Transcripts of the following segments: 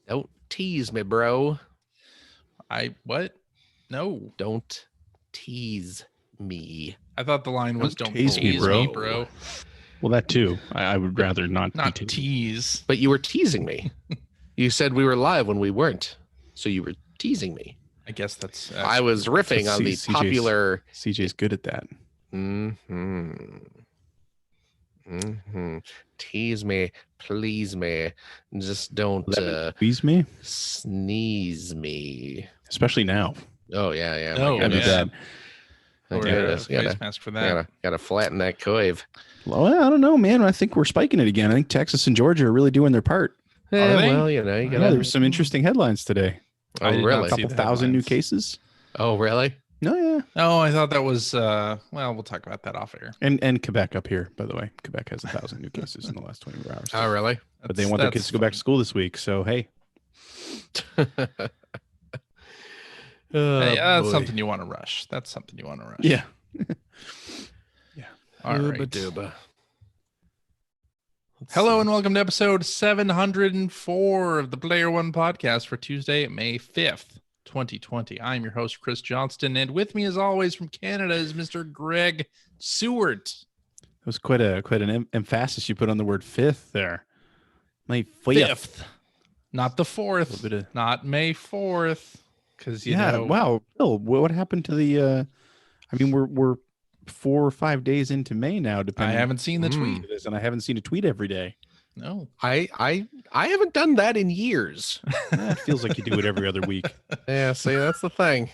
Don't tease me, bro. What? No. Don't tease me. I thought the line was Don't don't tease me, bro." bro. Well, that too. I would rather not Not tease. But you were teasing me. You said we were live when we weren't. So you were teasing me. I guess that's I was riffing on the popular. CJ's good at that. Tease me, please me. Just don't Please me, sneeze me. especially now. Oh yeah. Oh, I do that. Face mask for that. Gotta flatten that curve. Well, I don't know, man. I think we're spiking it again. I think Texas and Georgia are really doing their part. Yeah, they? well, you Yeah, gotta. there's some interesting headlines today. Oh, really? A couple thousand new cases. Oh, really? No, yeah. Oh, I thought that was well, we'll talk about that off air. And Quebec up here, by the way. Quebec has 1,000 new cases in the last 24 hours. Oh, really? But they want their kids to go back to school this week. So, hey. Hey, that's something you want to rush. That's something you want to rush. Yeah. Yeah. All right. Dooba. Hello and welcome to episode 704 of the Player One podcast for Tuesday, May 5th, 2020. I'm your host, Chris Johnston, and with me as always from Canada is Mr. Greg Seward. That was quite an emphasis you put on the word fifth there. May 5th. Not the 4th. Not May 4th. Because wow. Bill, what happened to the I mean, we're 4 or 5 days into May now, depending. I haven't seen the tweet. And I haven't seen a tweet every day. No. I haven't done that in years. It feels like you do it every other week. Yeah, see, that's the thing.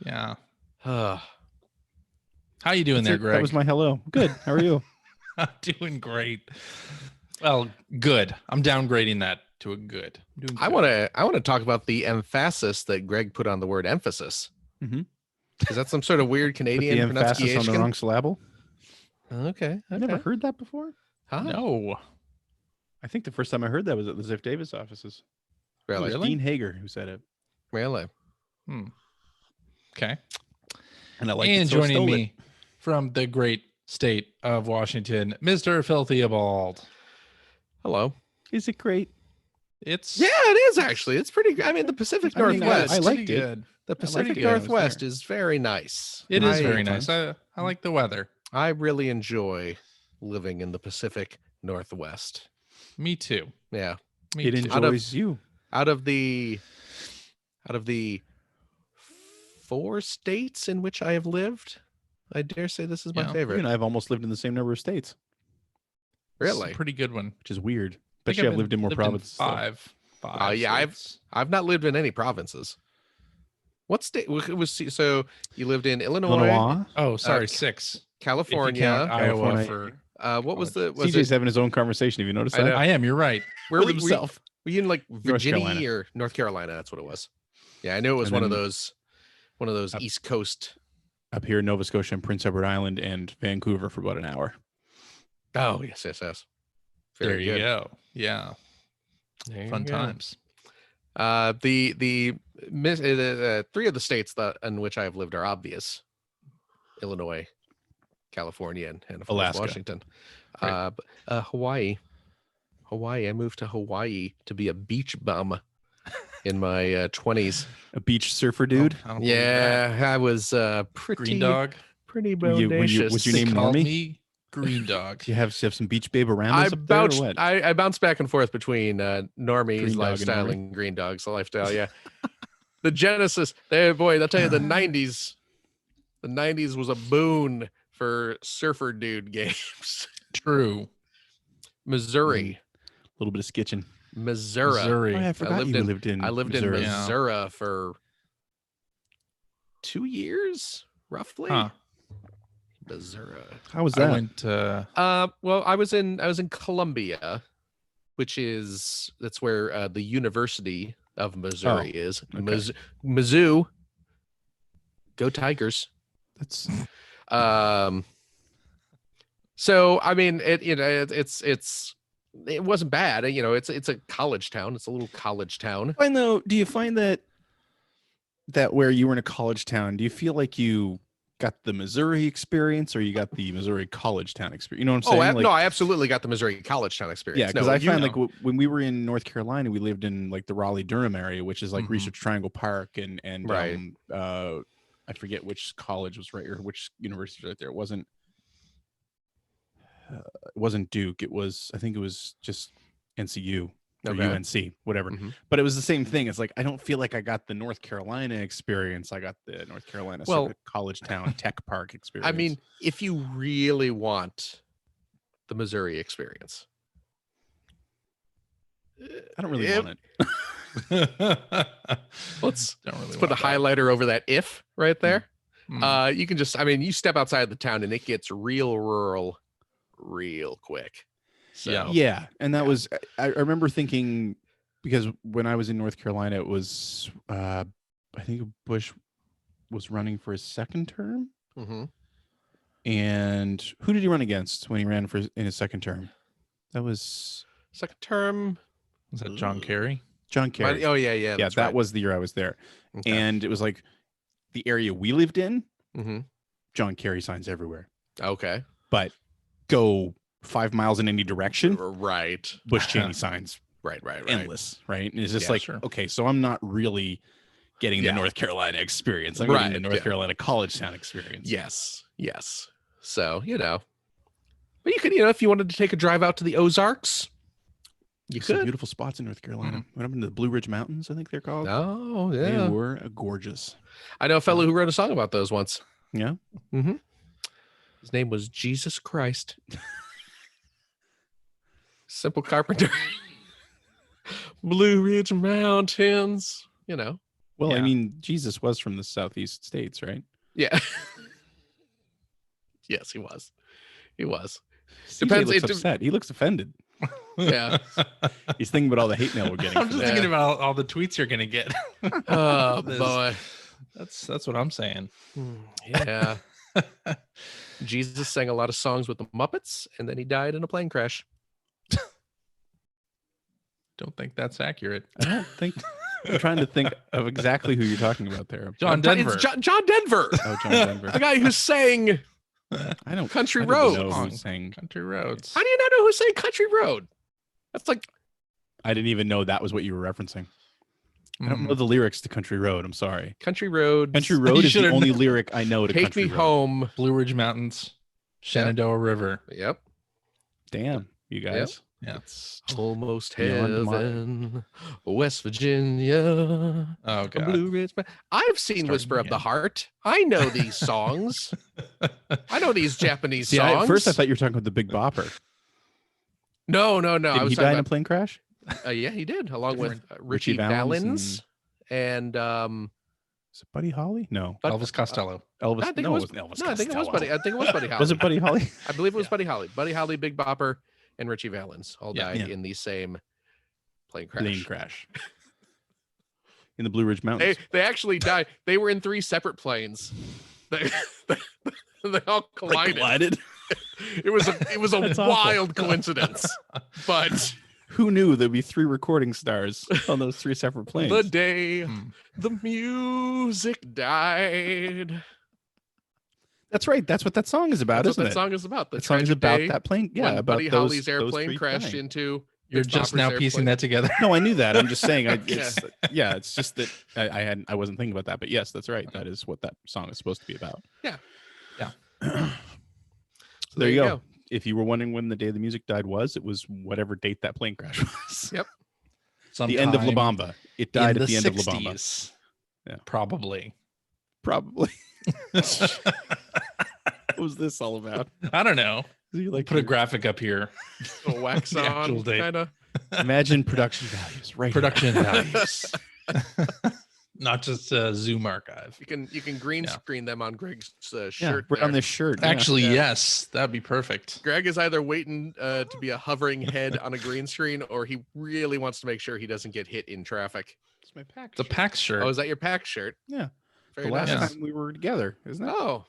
Yeah. Uh, How you doing there, Greg? That was my hello. Good. How are you? I'm doing great. Well, good. I'm downgrading that to a good. I'm doing good. I want to talk about the emphasis that Greg put on the word emphasis. Mm-hmm. Is that some sort of weird Canadian the emphasis pronunciation? on the wrong syllable? Okay. I've never heard that before. Huh? No. I think the first time I heard that was at the Ziff Davis offices. Really? It was Dean Hager who said it. Really? Okay. And I like And joining me from the great state of Washington, Mr. Phil Theobald. Hello. Is it great? It's Yeah, it is actually. It's pretty. I mean, the Pacific Northwest. I liked pretty it. good. The Pacific it. I was Northwest is very nice. It is I- very nice. I like the weather. I really enjoy living in the Pacific Northwest. Me too. Yeah. Me It too. enjoys you. Out of the 4 states in which I have lived, I dare say this is my Yeah. You favorite. and I have almost lived in the same number of states, It's Really? a pretty good one. which is weird. I Bet think you I've lived in more provinces. though. Five. Yeah, states. I've not lived in any provinces. What state was so you lived in Illinois, Illinois. Oh, sorry, 6. If you California. count Iowa California. for. What was the? Was CJ's it, having his own conversation. Have you noticed I that? know. I am. You're right. where with were himself. Were you in like Virginia Carolina. or North Carolina? That's what it was. Yeah, I knew it was And one of then- those East Coast. Up here in Nova Scotia and Prince Edward Island and Vancouver for about an hour. Oh yes. There Very you good. go. Yeah. There you Fun go. times. The 3 of the states that in which I have lived are obvious: Illinois, California, and of course, Alaska. Washington. Right. Hawaii. I moved to Hawaii to be a beach bum in my 20s. A beach surfer dude. I don't believe that. Yeah, I was pretty Green dog. pretty Were you- bodacious. was your They name called Normie? me Green Dog. Do you have some beach babe around I up there or bounced. what? I bounced back and forth between Green Normie's Dog and lifestyle Normie. and Green Dog's lifestyle. Yeah, the Genesis. There, boy, I'll tell you, the '90s. The '90s was a boon for surfer dude games. True. Missouri, A little bit of skitching. Missouri. Missouri. Oh, yeah, I forgot lived you in- lived in. I lived Missouri. in Missouri for 2 years, roughly. Huh. Missouri. How was I that? went. Well, I was in Columbia, that's where the University of Missouri is. okay. Mizzou. Go Tigers. That's So I mean, it wasn't bad. It's a college town. It's a little college town. do you find that where you were in a college town, do you feel like you got the Missouri experience or you got the Missouri college town experience. You know what I'm Oh, saying? no, I absolutely got the Missouri college town experience. Yeah, because No, I you found know. like when we were in North Carolina, we lived in like the Raleigh-Durham area, which is like Research Triangle Park, and Right. I forget which college was right or which university was right there. It wasn't Duke. I think it was just NCU or Okay. UNC, whatever. Mhm. But it was the same thing. It's like I don't feel like I got the North Carolina experience. I got the North Carolina Well, sort of college town tech park experience. I mean, if you really want the Missouri experience, I don't really want it. let's put a highlighter over that if right there. You can just, I mean, you step outside the town and it gets real rural real quick. So Yeah. And that was, I remember thinking, because when I was in North Carolina, it was, I think Bush was running for his second term. Mhm. And who did he run against when he ran in his second term? That was second term. Was that John Kerry? John Kerry. Oh yeah. Yeah, That's that right. was the year I was there. Okay. And it was like the area we lived in, Mhm. John Kerry signs everywhere. Okay. But go 5 miles in any direction, Right. Bush Cheney signs Right. endless, right? And it's just Yeah, like, sure. okay, so I'm not really getting the North Carolina experience. I'm getting the North Carolina college town experience. Yes. So, but you could, if you wanted to take a drive out to the Ozarks, you Some could. beautiful spots in North Carolina. Went up into the Blue Ridge Mountains, I think they're called. Oh, They yeah. were gorgeous. I know a fellow who wrote a song about those once. Yeah. Mm-hmm. His name was Jesus Christ. Simple Carpenter. Blue Ridge Mountains, Well, Yeah. I mean, Jesus was from the Southeast states, right? Yeah. Yes, he was. CJ Depends. looks upset. He looks offended. Yeah. He's thinking about all the hate mail we're getting. I'm for just that. thinking about all the tweets you're gonna get. Oh, This- boy. That's what I'm saying. Yeah. Jesus sang a lot of songs with the Muppets, and then he died in a plane crash. Don't think that's accurate. I don't think. I'm trying to think of exactly who you're talking about there. John Denver. It's John Denver. Oh, John Denver. The guy who sang. I don't. Country I don't Roads. know who's saying. Country Roads. How do you not know who sang Country Road? That's like, I didn't even know that was what you were referencing. I don't know the lyrics to Country Road. I'm sorry. Country Road. Country Road is the should've only known. lyric I know to Take Country me Road. home. Blue Ridge Mountains, Shenandoah River. Yep. Damn, you guys. Yeah. It's almost Beyond my- heaven, West Virginia. Oh god. Blue Ridge. I've seen Starting Whisper of the again. Heart. I know these songs. I know these Japanese See, songs. at first I thought you were talking about the Big Bopper. No. Did I was he talking die in a about, plane crash? yeah, he did, along with Richie Richie Valens Valens and Is it Buddy Holly? No. But- Elvis Costello. Elvis. I think no, it was, wasn't Elvis. no, I think it was Costello. Buddy. I think it was Buddy Holly. Was it Buddy Holly? I believe it was Buddy Holly. Buddy Holly, Big Bopper, and Richie Valens all Yeah. died in the same plane crash. Plane crash. In the Blue Ridge Mountains. They actually died. They were in 3 separate planes. They all collided. It was a That's awful. wild coincidence. But Who knew there'd be 3 recording stars on those 3 separate planes? the day Hmm. the music died. That's right. That's what that song is about, That's what isn't that it? song is about. The That song is tragic about day that plane. Yeah, when about Buddy those, Holly's those airplane 3 crashed dying. into You're Big just Bopper's now piecing airplane. that together. No, I knew that. I'm just saying. Yeah. It's just that I wasn't thinking about that. But yes, that's right. That is what that song is supposed to be about. Yeah. So there you go. If you were wondering when the day the music died was, it was whatever date that plane crash was. Yep. The end of La Sometime Bamba. It died in at the end of La 60s. Bamba. Yeah. Probably. Probably. What was this all about? I don't know. You like Put a graphic up here. A wax The actual on date. kind of. imagine production values, right? Production values. Not just a Zoom archive. You can green Yeah. screen them on Greg's Yeah, shirt. right on there. this shirt. yeah. Actually, Yeah. yes, that'd be perfect. Greg is either waiting to be a hovering head on a green screen, or he really wants to make sure he doesn't get hit in traffic. It's my pack. It's a PAX shirt. Oh, is that your pack shirt? Yeah. Very The last nice. time we were together, isn't it? Oh.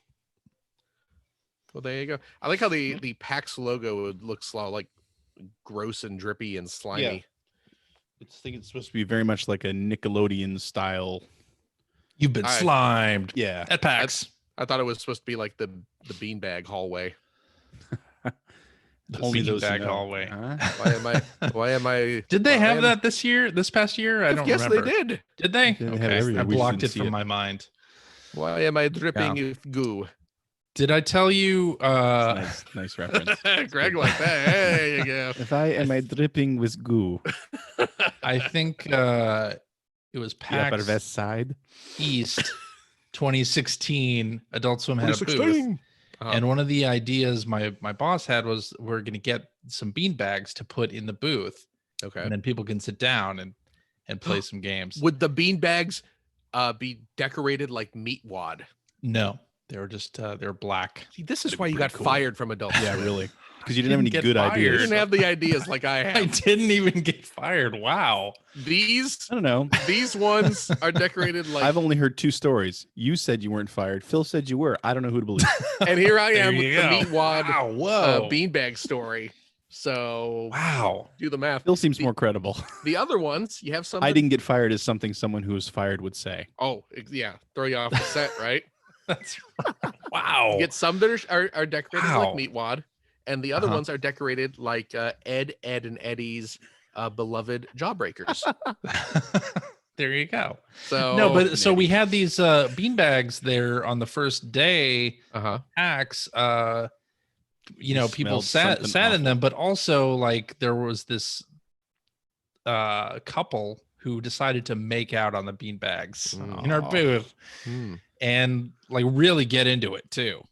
Well, there you go. I like how the PAX logo looks like gross and drippy and slimy. I think it's supposed to be very much like a Nickelodeon style. You've been slimed Yeah. at PAX. I thought it was supposed to be like the beanbag hallway. The Only those who beanbag know. hallway. Huh? Why am I? Did they why have am- that this past year? I don't remember. Yes, they did. Did they? They have it every year. I We just blocked didn't it see from it. my mind. Why am I dripping with goo? Did I tell you? Nice reference. Greg like that. There you go. If I am I dripping with goo, I think it was the Upper PAX West Side. East 2016. Adult Swim had a booth. And one of the ideas my boss had was we're going to get some bean bags to put in the booth, Okay. and then people can sit down and play some games. Would the bean bags be decorated like meat wad? No, they were just they're black. See, this is That'd why be you pretty got cool. fired from Adult Swim. Yeah, really. Because you didn't have any Didn't good get You fired. ideas. didn't have the ideas like I I have. didn't even get fired. Wow. These I don't know. ones are decorated like. I've only heard two stories. You said you weren't fired. Phil said you were. I don't know who to believe. And here I There am with you the go. meat wad Wow. Whoa. beanbag story. So Wow. do the math. Phil seems more credible. The other ones, you have some. I didn't get fired is something someone who was fired would say. Oh, yeah, throw you off the set, right? That's wow. You get some that are decorated Wow. like meat wad, and the other Uh-huh. ones are decorated like Ed, and Eddie's beloved Jawbreakers. There you go. So No, but so we had these bean bags there on the first day. uh-huh. PAX, you know, It people smelled sat something in them, but also like there was this couple who decided to make out on the bean bags in our Aw. booth Hmm. and like really get into it too.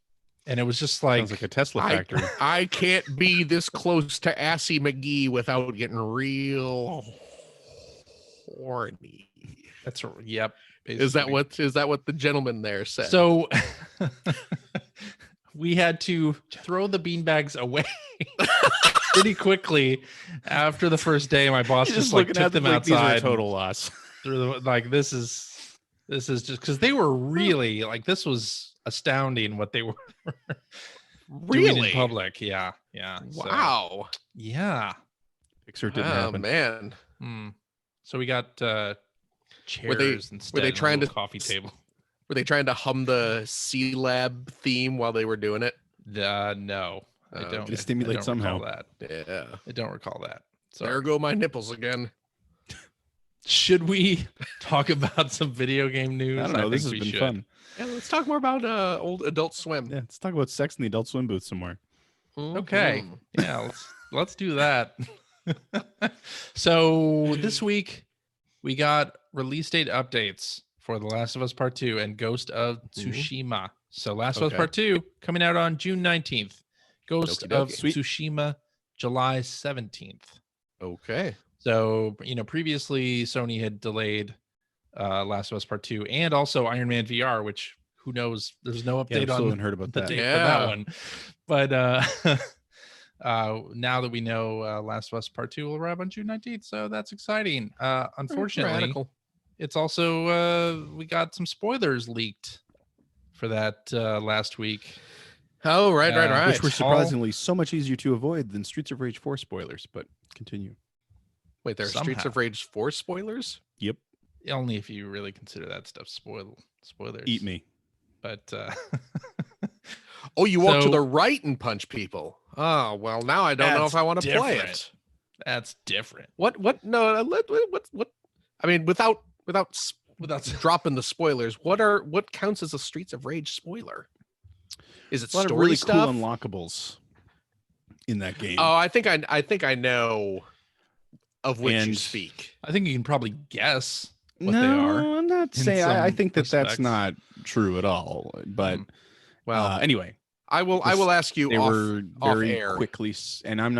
And it was just like, Sounds like a Tesla factory. I can't be this close to Assy McGee without getting real horny. that's yep. Is that basically. what the gentleman there said? So we had to throw the beanbags away pretty quickly after the first day. My boss You're just like took them like, outside. These are a total loss. Through the, like this is just because they were really like this was astounding what they were doing in really? public. Yeah. So, Wow. yeah. Pixar didn't Oh happen. man. So we got chairs instead. they and a trying little to coffee table? Were they trying to hum the C Lab theme while they were doing it? No, I Oh, don't. okay. To stimulate I don't somehow. recall that. Yeah. I don't recall that. So There go my nipples again. should we talk about some video game news? I don't know. This has think been we should. fun. Yeah, let's talk more about old Adult Swim. Yeah, let's talk about sex in the Adult Swim booth some more. Okay. Mhm. Yeah, let's do that. So this week we got release date updates for The Last of Us Part 2 and Ghost of Tsushima. So Last of Us Okay. Part 2 coming out on June 19th. Ghost Okie of dokie. Sweet. Tsushima July 17th. Okay. So, you know, previously Sony had delayed Last of Us Part 2 and also Iron Man VR, which who knows, there's no Yeah, I update still on haven't heard about the that. date for Yeah. that one. But now that we know Last of Us Part 2 will arrive on June 19th, so that's exciting. Unfortunately, Radical. it's also we got some spoilers leaked for that last week. Oh, right. Which were All- surprisingly so much easier to avoid than Streets of Rage 4 spoilers, but continue. Wait, there are Streets somehow. of Rage 4 spoilers? Yep. Only if you really consider that stuff spoilers. Eat me. But Oh, you walk to So- the right and punch people. Oh, well, now I don't know That's if I want to play different. it. that's different. What? No, what? I mean, without Without dropping the spoilers, what counts as a Streets of Rage spoiler? Is it A lot story of really stuff? cool unlockables in that game. Oh, I think I know of which you And- speak. I think you can probably guess what no, they are. I'm not in saying. I some think that's respects. not true at all. But Well, anyway, I will ask you they off, were off very air. quickly, and I'm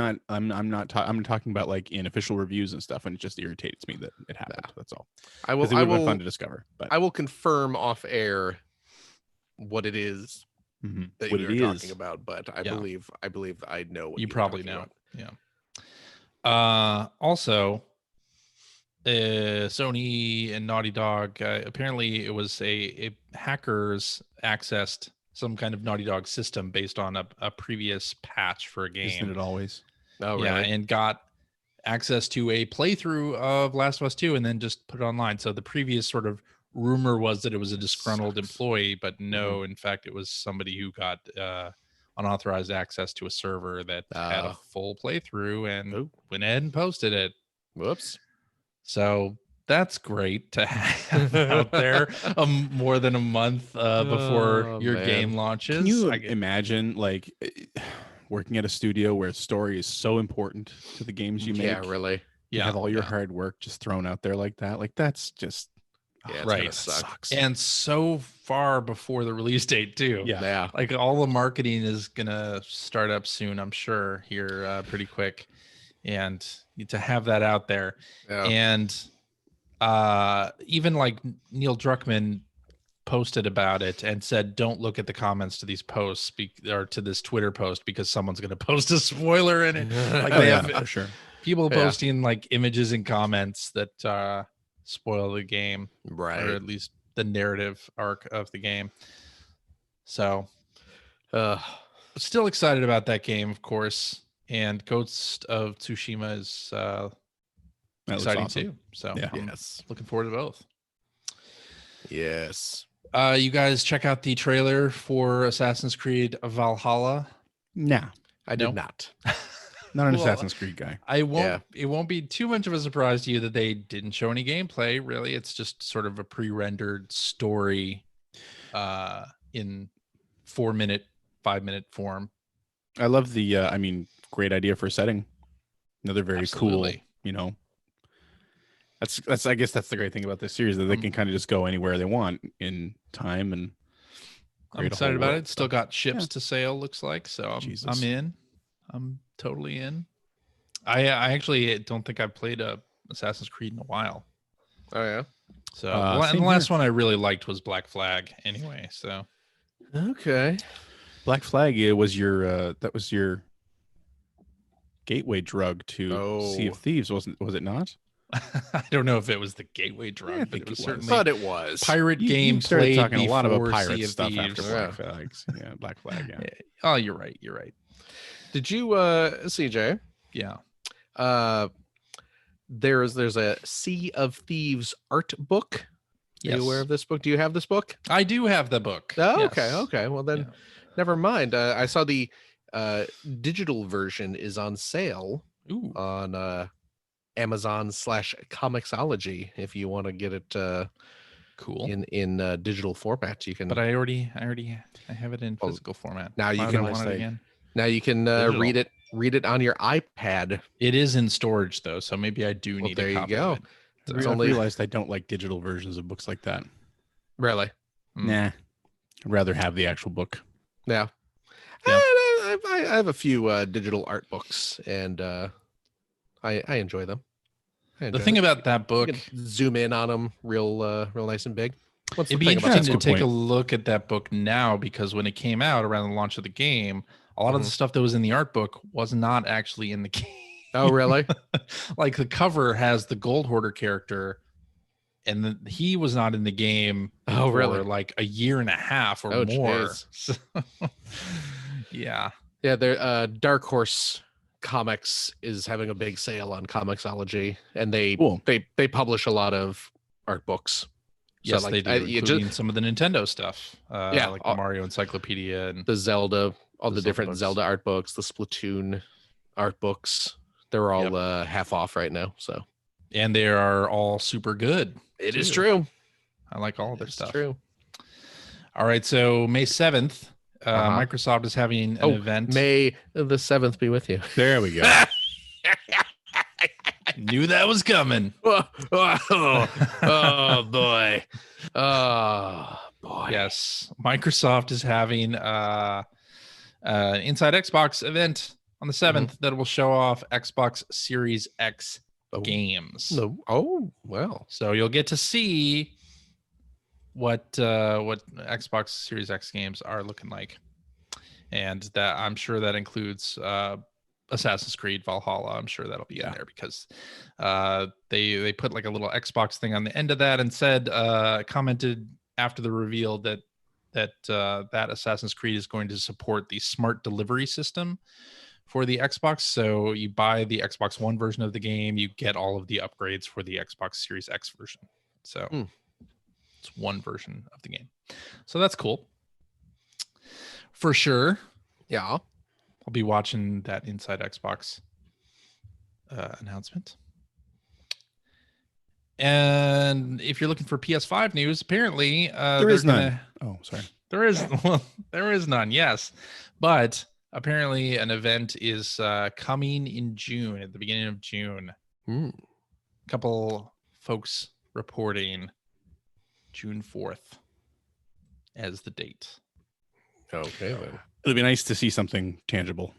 talking about like in official reviews and stuff, and it just irritates me that it happened. That's all. I will Because it I would have been will fun to discover. But I will confirm off air what it is Mhm. that What you it were is. talking about, but I Yeah. believe I know what You you're probably talking know. about. Yeah. Also, Sony and Naughty Dog, apparently it was a hackers accessed some kind of Naughty Dog system based on a previous patch for a game. Isn't it always? Oh, Yeah, really? and got access to a playthrough of Last of Us 2 and then just put it online. So the previous sort of rumor was that it was a disgruntled employee, but no, in fact, it was somebody who got unauthorized access to a server that had a full playthrough and went ahead and posted it. Whoops. So that's great to have out there more than a month before your game launches. Can you imagine like working at a studio where story is so important to the games you make? Yeah, really. You have all your hard work just thrown out there like that. Like that's just right. Sucks. And so far before the release date too. Yeah. Like all the marketing is gonna start up soon, I'm sure, here pretty quick. And to have that out there. Yeah. And even like Neil Druckmann posted about it and said, don't look at the comments to these posts or to this Twitter post because someone's going to post a spoiler in it. Like they have for sure. People posting like images and comments that spoil the game, right? Or at least the narrative arc of the game. So still excited about that game, of course. And Ghost of Tsushima is exciting too. So yes, looking forward to both. Yes. You guys check out the trailer for Assassin's Creed Valhalla. Nah, I did not. Not an Assassin's Creed guy. I won't. It won't be too much of a surprise to you that they didn't show any gameplay. Really, it's just sort of a pre-rendered story, in 4-minute, 5-minute form. I love the. Great idea for a setting. Another very cool. That's. I guess that's the great thing about this series that they can kind of just go anywhere they want in time and. I'm excited about it. Still got ships to sail. Looks like so. I'm in. I'm totally in. I actually don't think I've played a Assassin's Creed in a while. Oh yeah. So and the last one I really liked was Black Flag. Anyway, so okay. Black Flag was your that was your gateway drug to Sea of Thieves, was it not? I don't know if it was the gateway drug, but it was certainly. But it was pirate game. You started talking a lot about pirate pirate stuff Thieves. after Black Flag. Yeah, Black Flag. Yeah. Oh, you're right. You're right. Did you, CJ? Yeah. There's a Sea of Thieves art book. Yes. Are you aware of this book? Do you have this book? I do have the book. Oh, yes. Okay. Well then, never mind. I saw the digital version is on sale on Amazon/Comixology. If you want to get it, cool in digital format, you can. But I have it in physical format. Now you can want it again. Now you can read it on your iPad. It is in storage though, so maybe I do need a copy of it. I realized I don't like digital versions of books like that. Really? Nah. I'd rather have the actual book. Yeah. I have a few digital art books, and I enjoy them. The thing about that book, you can zoom in on them real nice and big. It'd be interesting to take a look at that book now, because when it came out around the launch of the game, a lot of the stuff that was in the art book was not actually in the game. Oh, really? Like the cover has the Gold Hoarder character, and he was not in the game for like a year and a half or more. So, yeah. They're Dark Horse Comics is having a big sale on Comixology, and they publish a lot of art books. Yes, so, like, they do, including some of the Nintendo stuff. Like the Mario Encyclopedia and the Zelda, all the different books. Zelda art books, the Splatoon art books. They're all half off right now. So, and they are all super good. It is true. I like all their stuff. True. All right, so May 7th, Microsoft is having an event. May the 7th be with you. There we go. Knew that was coming. Oh boy. Oh boy. Yes. Microsoft is having an Inside Xbox event on the 7th that will show off Xbox Series X games. No. Oh, well. So you'll get to see what Xbox Series X games are looking like. And that I'm sure that includes Assassin's Creed Valhalla. I'm sure that'll be in there, because they put like a little Xbox thing on the end of that and said commented after the reveal that Assassin's Creed is going to support the smart delivery system for the Xbox. So you buy the Xbox One version of the game, you get all of the upgrades for the Xbox Series X version. So It's one version of the game. So that's cool. For sure. Yeah. I'll be watching that Inside Xbox announcement. And if you're looking for PS5 news, apparently there is none. Oh, sorry. There is none. Yes, but apparently an event is coming in June, at the beginning of June. A couple folks reporting June 4th as the date. Okay, then. It'll be nice to see something tangible.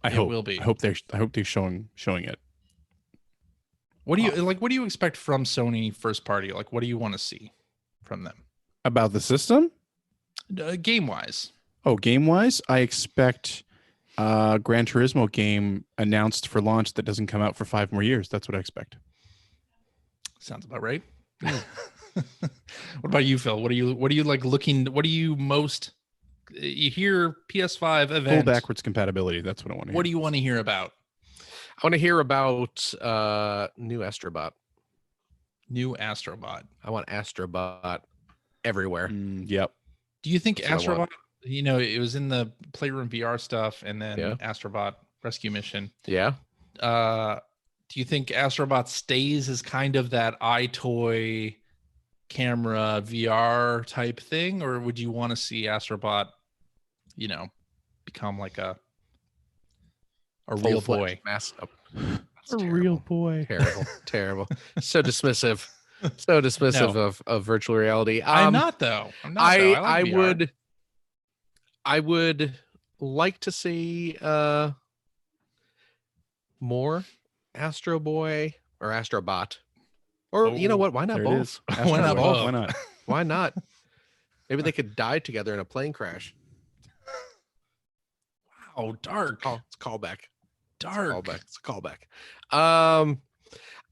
It will be. I hope they're showing it. What do you like? What do you expect from Sony first party? Like, what do you want to see from them About the system? Game wise? Oh, game wise, I expect Gran Turismo game announced for launch that doesn't come out for 5 more years. That's what I expect. Sounds about right. What about you, Phil? What are you like looking? What do you most? You hear PS5 event. Full backwards compatibility. That's what I want to hear. What do you want to hear about? I want to hear about new Astrobot. New Astrobot. I want Astrobot everywhere. Yep. Do you think That's what I Astrobot, you know, it was in the Playroom VR stuff and then Yeah. Astrobot Rescue Mission. Yeah. Do you think Astrobot stays as kind of that iToy camera VR type thing, or would you want to see Astrobot, you know, become like a real boy? Mass up. A real boy. Terrible. Terrible. So dismissive. So dismissive of virtual reality. I'm not though. I'm not. Though. I like VR. I would like to see more Astro Boy or Astrobot. Or you know what? Why not There it both? is. Why not Boy. both? Why not? Why not? Maybe they could die together in a plane crash. Wow, dark. It's a callback. Dark. It's a callback.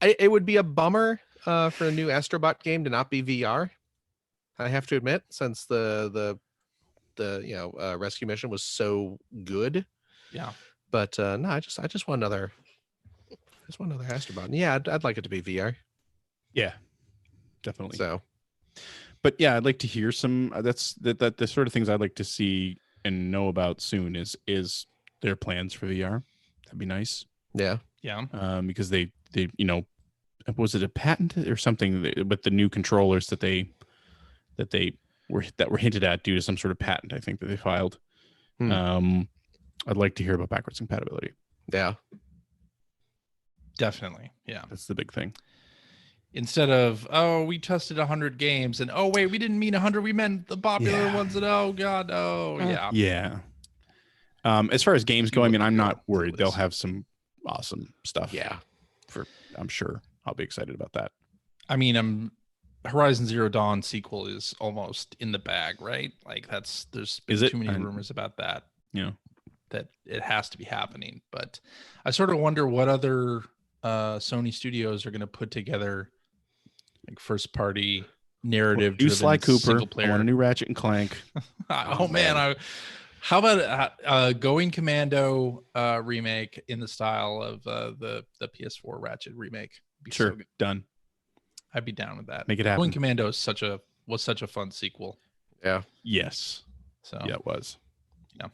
It would be a bummer for a new Astrobot game to not be VR. I have to admit, since the Rescue Mission was so good. Yeah. But no, I just want another Astrobot. And yeah, I'd like it to be VR. Yeah, definitely. So, but yeah, I'd like to hear some. That's the sort of things I'd like to see and know about soon. Is their plans for VR? That'd be nice. yeah. Because they was it a patent or something with the new controllers that were hinted at due to some sort of patent, I think, that they filed. I'd like to hear about backwards compatibility. Yeah. Definitely. Yeah. That's the big thing. Instead of, oh, we tested 100 games and oh wait, we didn't mean 100, we meant the popular ones, and oh god, yeah. As far as games go, I mean, I'm not worried. They'll have some awesome stuff. Yeah. I'm sure I'll be excited about that. I mean, Horizon Zero Dawn sequel is almost in the bag, right? Like there's been too many rumors about that. Yeah. That it has to be happening. But I sort of wonder what other Sony studios are going to put together like first party narrative. New Sly Cooper. Player. I want a new Ratchet and Clank. oh man. How about Going Commando remake in the style of the PS4 Ratchet remake? Sure, so done. I'd be down with that. Make it happen. Going Commando was such a fun sequel. Yeah. Yes. So yeah, it was. Yeah.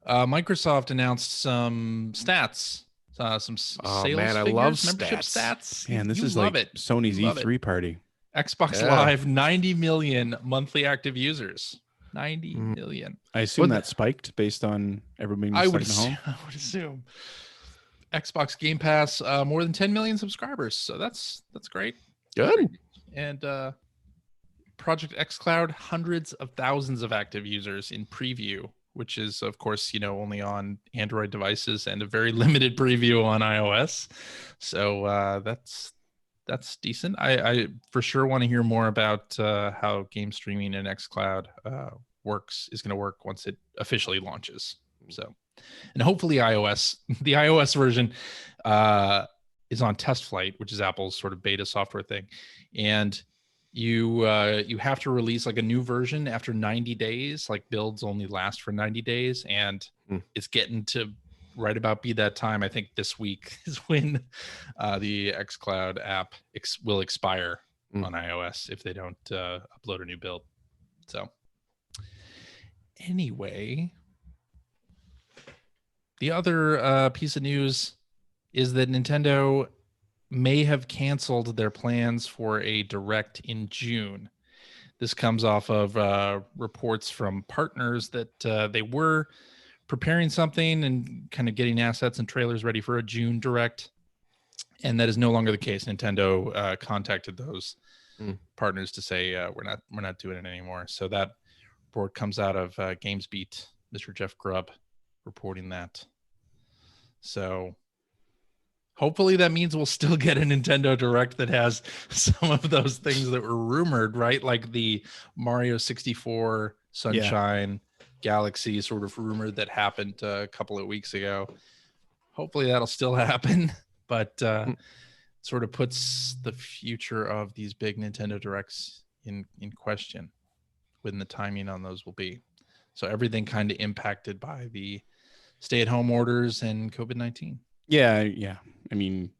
Microsoft announced some stats. Some sales man, figures, I love membership stats. Man, this you is love like it. Sony's Love E3 party. Xbox Live, 90 million monthly active users. 90 million. I assume that spiked based on everybody being stuck at home. I would assume. Xbox Game Pass, more than 10 million subscribers. So that's great. Good. And Project xCloud, hundreds of thousands of active users in preview, which is, of course, only on Android devices and a very limited preview on iOS. So that's decent. I for sure want to hear more about how game streaming in xCloud is going to work once it officially launches. So, and hopefully the iOS version is on test flight, which is Apple's sort of beta software thing, and you have to release like a new version after 90 days. Like builds only last for 90 days, and it's getting to right about be that time. I think this week is when the xCloud app will expire. on iOS if they don't upload a new build. So anyway, the other piece of news is that Nintendo may have canceled their plans for a Direct in June. This comes off of reports from partners that they were preparing something and kind of getting assets and trailers ready for a June Direct, and that is no longer the case. Nintendo contacted those partners to say we're not doing it anymore. So that report comes out of GamesBeat, Mr. Jeff Grubb reporting that. So hopefully that means we'll still get a Nintendo Direct that has some of those things that were rumored, right? Like the Mario 64 Sunshine Galaxy sort of rumor that happened a couple of weeks ago. Hopefully that'll still happen, but sort of puts the future of these big Nintendo Directs in question when the timing on those will be. So everything kind of impacted by the stay-at-home orders and COVID-19. Yeah. I mean,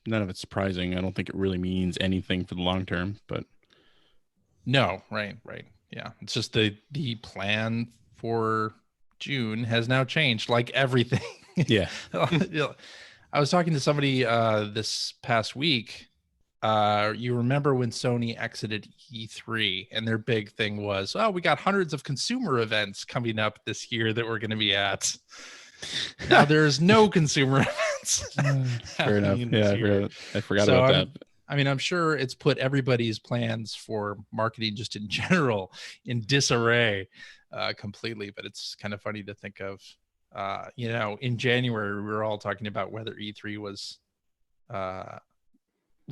none of it's surprising. I don't think it really means anything for the long term, but no, right. Yeah. It's just the plan for June has now changed, like everything. yeah. I was talking to somebody this past week. You remember when Sony exited E3 and their big thing was, we got hundreds of consumer events coming up this year that we're going to be at. Now there's no consumer events. Fair enough. Yeah, I forgot about that. I mean, I'm sure it's put everybody's plans for marketing just in general in disarray completely, but it's kind of funny to think of, in January, we were all talking about whether E3 was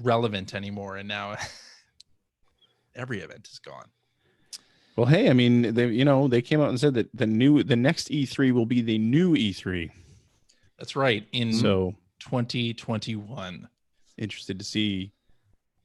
relevant anymore. And now every event is gone. Well, hey, I mean, they came out and said that the next E3 will be the new E3. That's right. In 2021. Interested to see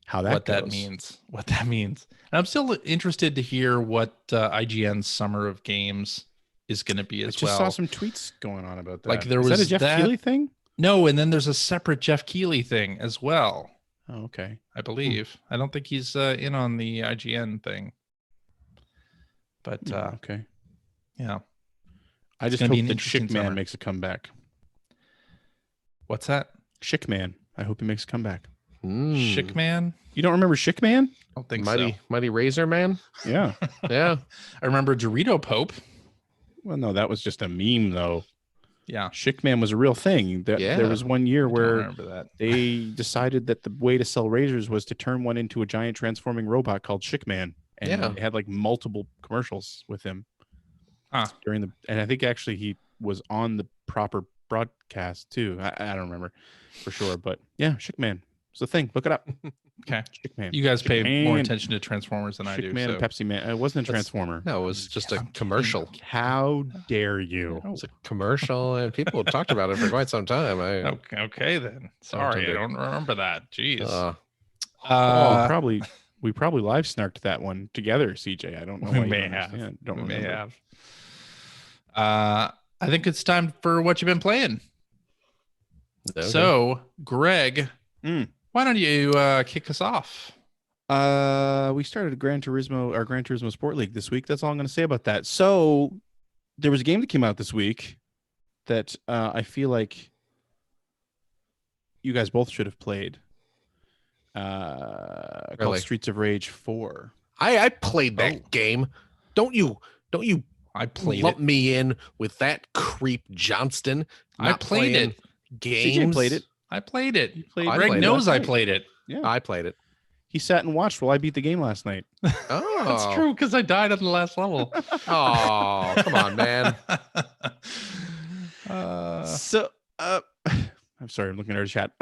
how that goes. What that means. And I'm still interested to hear what IGN's Summer of Games is going to be as well. I just saw some tweets going on about that. Like there was that a Jeff Keighley thing? No, and then there's a separate Jeff Keighley thing as well. Oh, okay. I believe. I don't think he's in on the IGN thing. But okay. Yeah. I just hope that Schick Man makes a comeback. What's that? Schick Man. I hope he makes a comeback. Schick Man? You don't remember Schick Man? I don't think so. Mighty Razor Man? Yeah. Yeah. I remember Dorito Pope. Well, no, that was just a meme, though. Yeah. Schick Man was a real thing. There was one year where they decided that the way to sell razors was to turn one into a giant transforming robot called Schick Man. And they had like multiple commercials with him and I think actually he was on the proper broadcast too. I don't remember for sure, but yeah, Schick Man. It's a thing. Look it up. Okay. Schick Man. You guys pay more attention to Transformers than I do. Schick Man and Pepsi Man. It wasn't a Transformer. No, it was just a commercial. How dare you? It was a commercial and people have talked about it for quite some time. Okay then. Sorry, I don't remember that. Jeez. We probably live snarked that one together, CJ. I don't know. We may have. I think it's time for what you've been playing. Okay. So, Greg, why don't you kick us off? We started our Gran Turismo Sport League this week. That's all I'm going to say about that. So, there was a game that came out this week that I feel like you guys both should have played. Called Streets of Rage 4. I played that game. Don't you lump me in with that creep Johnston. I played it. Games. CJ played it. I played it. Greg knows I played it. Yeah, I played it. He sat and watched while I beat the game last night. Oh, that's true because I died on the last level. Oh, come on, man. I'm sorry, I'm looking at our chat.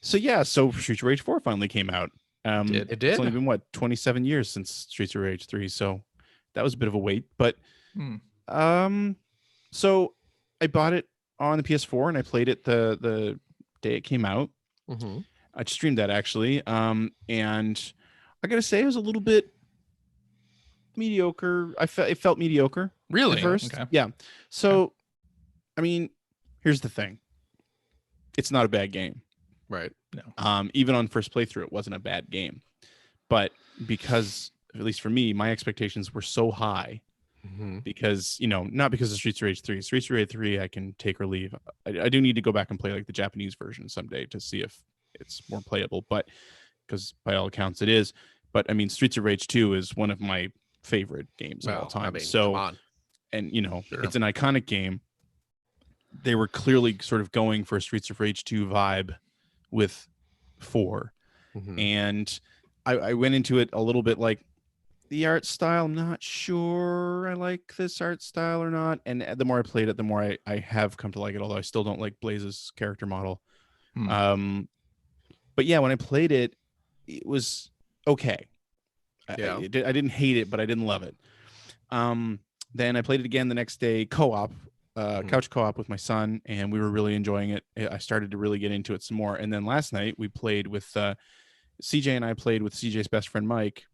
So Streets of Rage 4 finally came out. It did. It's only been 27 years since Streets of Rage 3, so that was a bit of a wait. But so I bought it on the PS4 and I played it the day it came out. Mm-hmm. I streamed that actually, and I gotta say it was a little bit mediocre. It felt mediocre. Really? At first, okay. Yeah. So, I mean, here's the thing: it's not a bad game. Right. No. Even on first playthrough, it wasn't a bad game. but because, at least for me, my expectations were so high. Because, not because of Streets of Rage 3. Streets of Rage 3, I can take or leave. I do need to go back and play like the Japanese version someday to see if it's more playable, but because by all accounts it is. But I mean, Streets of Rage 2 is one of my favorite games of all time. I mean, so, come on. And it's an iconic game. They were clearly sort of going for a Streets of Rage 2 vibe with 4. And I went into it a little bit like, the art style, I'm not sure I like this art style or not. And the more I played it, the more I have come to like it, although I still don't like Blaze's character model. But yeah, when I played it, it was okay. Yeah. I didn't hate it, but I didn't love it. Then I played it again the next day, co-op, couch co-op with my son, and we were really enjoying it. I started to really get into it some more. And then last night we played with CJ, and I played with CJ's best friend, Mike.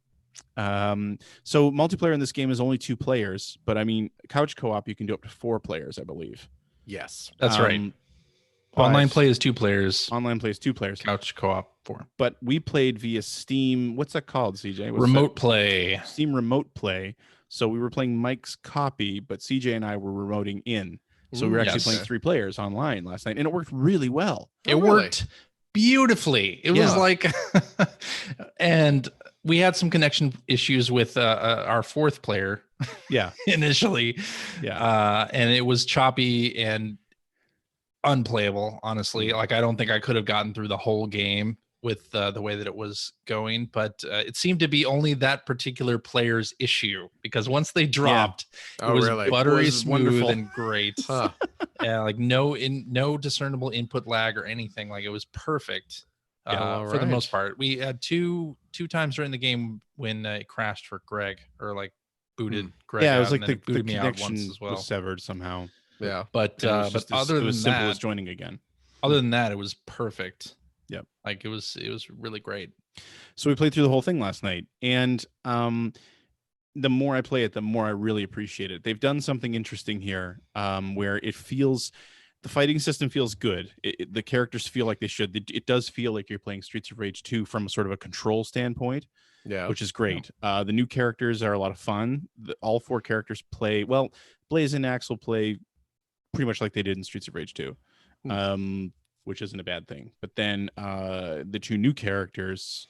So multiplayer in this game is only 2 players, but I mean, couch co-op, you can do up to 4 players, I believe. Yes, that's right. Online play is 2 players. Online play is 2 players. Couch co-op 4. But we played via Steam. What's that called, CJ? Remote play. Steam remote play. So we were playing Mike's copy, but CJ and I were remoting in. So we were actually playing 3 players online last night, and it worked really well. It worked beautifully. It was like, and we had some connection issues with our 4th player. Yeah. Initially. Yeah. And it was choppy and unplayable, honestly. Like, I don't think I could have gotten through the whole game with the way that it was going, but it seemed to be only that particular player's issue, because once they dropped, it was buttery smooth wonderful. And great. Like no discernible input lag or anything. Like, it was perfect. For the most part. We had two times during the game when it crashed for Greg, or like booted Greg. Yeah, it was out, like the me out connection once as well. was severed somehow. Yeah, but other than simple that, as joining again. Other than that, it was perfect. Yep, like it was really great. So we played through the whole thing last night, and the more I play it, the more I really appreciate it. They've done something interesting here, where it feels. The fighting system feels good. The characters feel like they should. It does feel like you're playing Streets of Rage 2 from sort of a control standpoint, which is great. The new characters are a lot of fun. All 4 characters play well. Blaze and Axel play pretty much like they did in Streets of Rage 2, which isn't a bad thing. But then the 2 new characters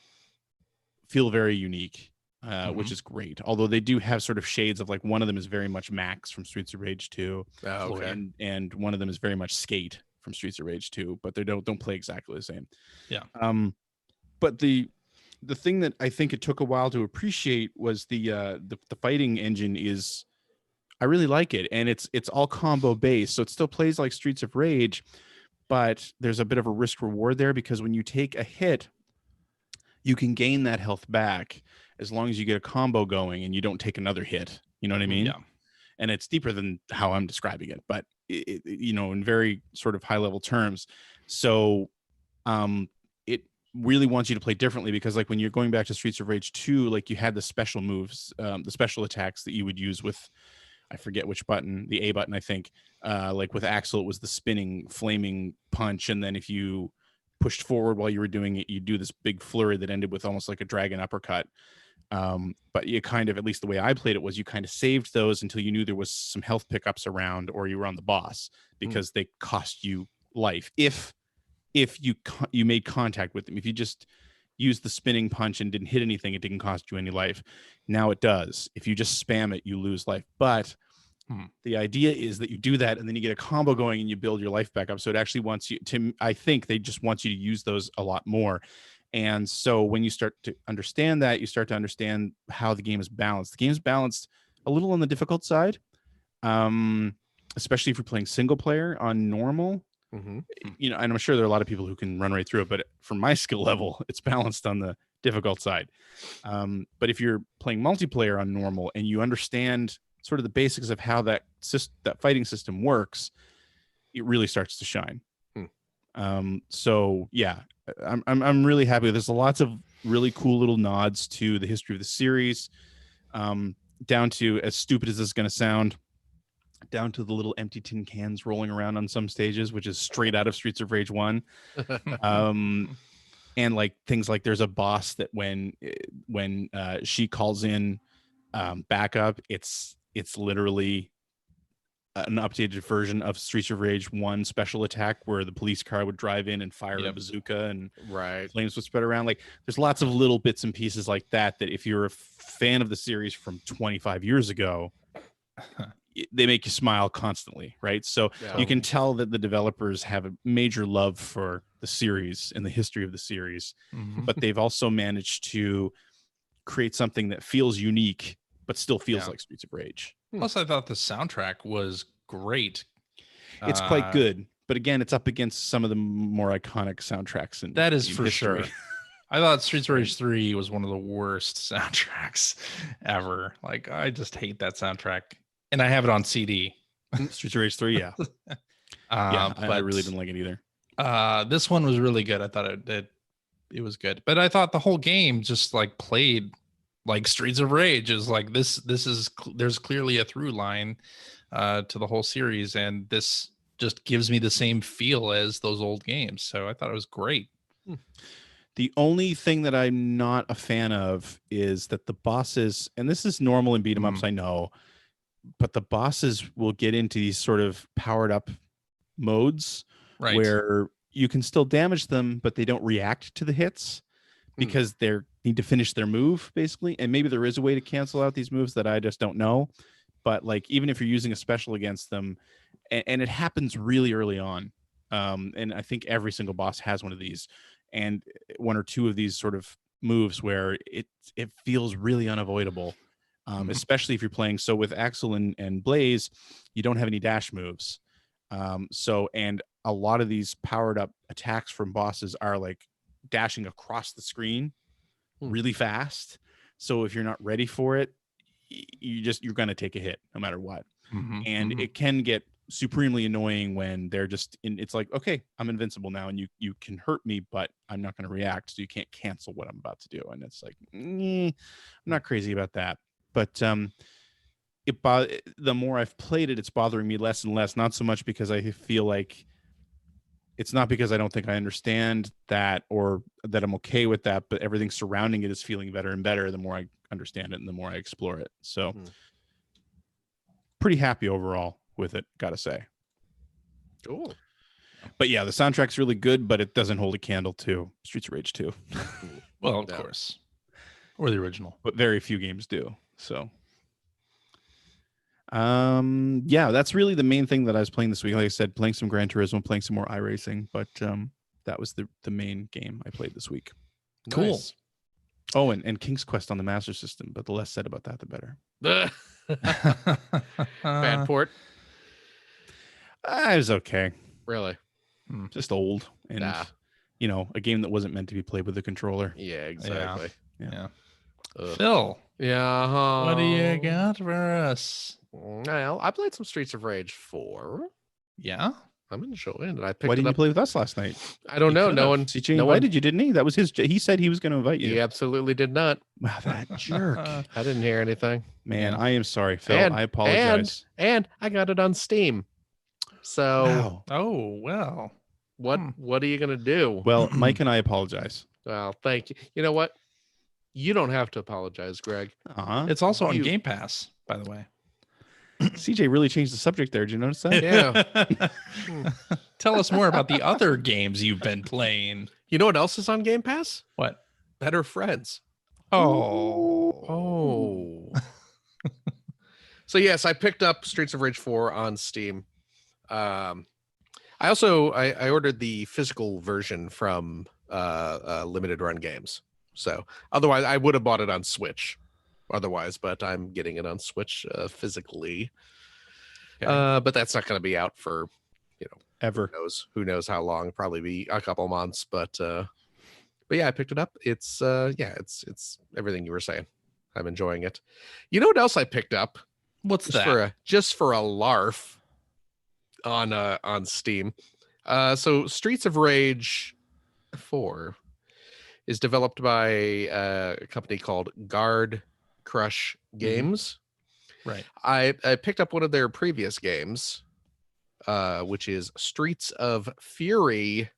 feel very unique. Which is great. Although they do have sort of shades of, like, one of them is very much Max from Streets of Rage 2. And one of them is very much Skate from Streets of Rage 2, but they don't play exactly the same. Yeah. But the thing that I think it took a while to appreciate was the fighting engine is, I really like it, and it's all combo based, so it still plays like Streets of Rage, but there's a bit of a risk reward there, because when you take a hit, you can gain that health back as long as you get a combo going and you don't take another hit. You know what I mean? Yeah. And it's deeper than how I'm describing it, but it in very sort of high level terms. So it really wants you to play differently, because like when you're going back to Streets of Rage 2, like you had the special moves, the special attacks that you would use with, I forget which button, the A button, I think. Like with Axel, it was the spinning flaming punch. And then if you pushed forward while you were doing it, you do this big flurry that ended with almost like a dragon uppercut. But you kind of, at least the way I played it, was you kind of saved those until you knew there was some health pickups around, or you were on the boss, because they cost you life if you made contact with them. If you just used the spinning punch and didn't hit anything, it didn't cost you any life. Now it does. If you just spam it, you lose life. But the idea is that you do that, and then you get a combo going and you build your life back up. So it actually wants you to, I think they just want you to use those a lot more. And so when you start to understand that, you start to understand how the game is balanced. The game is balanced a little on the difficult side, especially if you're playing single player on normal. And I'm sure there are a lot of people who can run right through it, but from my skill level, it's balanced on the difficult side. But if you're playing multiplayer on normal and you understand sort of the basics of how that fighting system works, it really starts to shine. So yeah, I'm really happy. There's lots of really cool little nods to the history of the series, down to, as stupid as this is going to sound, down to the little empty tin cans rolling around on some stages, which is straight out of Streets of Rage 1. And like things like there's a boss that when she calls in backup, it's literally an updated version of Streets of Rage 1 special attack where the police car would drive in and fire a bazooka and flames would spread around. Like there's lots of little bits and pieces like that if you're a fan of the series from 25 years ago, they make you smile constantly, right? So you can tell that the developers have a major love for the series and the history of the series, but they've also managed to create something that feels unique but still feels like Streets of Rage. Plus, I thought the soundtrack was great. It's quite good, but again, it's up against some of the more iconic soundtracks. And that is for sure. I thought Streets of Rage 3 was one of the worst soundtracks ever. Like, I just hate that soundtrack, and I have it on CD. Streets of Rage 3, yeah. But I really didn't like it either. This one was really good. I thought it was good, but I thought the whole game just like played like Streets of Rage. Is like this is there's clearly a through line to the whole series, and this just gives me the same feel as those old games. So I thought it was great. The only thing that I'm not a fan of is that the bosses, and this is normal in beat 'em ups, I know, but the bosses will get into these sort of powered up modes where you can still damage them, but they don't react to the hits because they need to finish their move, basically. And maybe there is a way to cancel out these moves that I just don't know. But like, even if you're using a special against them, and it happens really early on, and I think every single boss has one of these, and one or two of these sort of moves where it feels really unavoidable, especially if you're playing. So with Axel and Blaze, you don't have any dash moves. And a lot of these powered up attacks from bosses are like dashing across the screen really fast. So if you're not ready for it, you're going to take a hit no matter what. And it can get supremely annoying when they're just it's like, okay, I'm invincible now, and you can hurt me, but I'm not going to react, so you can't cancel what I'm about to do. And it's like, I'm not crazy about that. But the more I've played it, it's bothering me less and less. Not so much because I feel like it's not because I don't think I understand that or that I'm okay with that, but everything surrounding it is feeling better and better the more I understand it and the more I explore it. So pretty happy overall with it, gotta say. Cool. But yeah, the soundtrack's really good, but it doesn't hold a candle to Streets of Rage 2. Well, of course. Or the original. But very few games do. So yeah, that's really the main thing that I was playing this week. Like I said, playing some Gran Turismo, playing some more iRacing, but that was the main game I played this week. Cool. Nice. Oh, and King's Quest on the Master System, but the less said about that, the better. Bad port. It was okay. Really? Just old. And, a game that wasn't meant to be played with a controller. Yeah, exactly. Yeah. Phil. Yeah. What do you got for us? Well, I played some Streets of Rage 4. Yeah. I'm enjoying it. I picked Why didn't it you up. play with us last night? I don't know. No one. CJ invited you, didn't he? That was he said he was going to invite you. He absolutely did not. Wow, that jerk. I didn't hear anything. Man, I am sorry, Phil. I apologize. And I got it on Steam. So. Wow. Oh, well. What are you going to do? Well, Mike and I apologize. Well, thank you. You know what? You don't have to apologize, Greg. It's also on Game Pass, by the way. CJ really changed the subject there. Did you notice that? Yeah. Tell us more about the other games you've been playing. You know what else is on Game Pass? What? Better Friends. Oh. So yes, I picked up Streets of Rage 4 on Steam. I ordered the physical version from Limited Run Games. So otherwise I would have bought it on Switch otherwise, but I'm getting it on Switch physically. Okay. But that's not going to be out for, ever. Who knows how long, probably be a couple months, but yeah, I picked it up. It's it's everything you were saying. I'm enjoying it. You know what else I picked up? What's that? Just for a larf on Steam. So Streets of Rage 4 is developed by a company called Guard Crush Games. Right. I picked up one of their previous games, which is Streets of Fury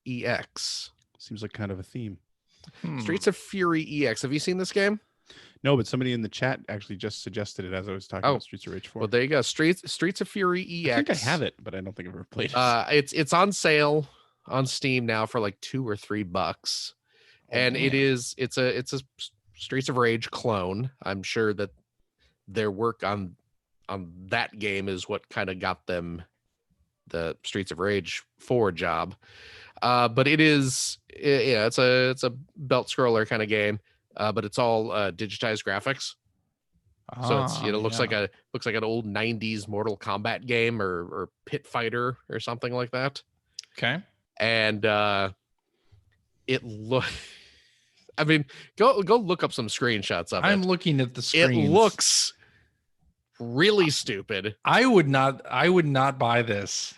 EX. Seems like kind of a theme. Streets of Fury EX. Have you seen this game? No, but somebody in the chat actually just suggested it as I was talking about Streets of Rage 4. Well, there you go. Streets of Fury EX. I think I have it, but I don't think I've ever played it. It's on sale on Steam now for like $2 or $3. And it's a Streets of Rage clone. I'm sure that their work on that game is what kind of got them the Streets of Rage 4 job. But it's a belt scroller kind of game. But it's all digitized graphics. So it's looks like an old 90s Mortal Kombat game or Pit Fighter or something like that. Okay. And it look I mean, go look up some screenshots of it. I'm looking at the screens. It looks really stupid. I would not buy this.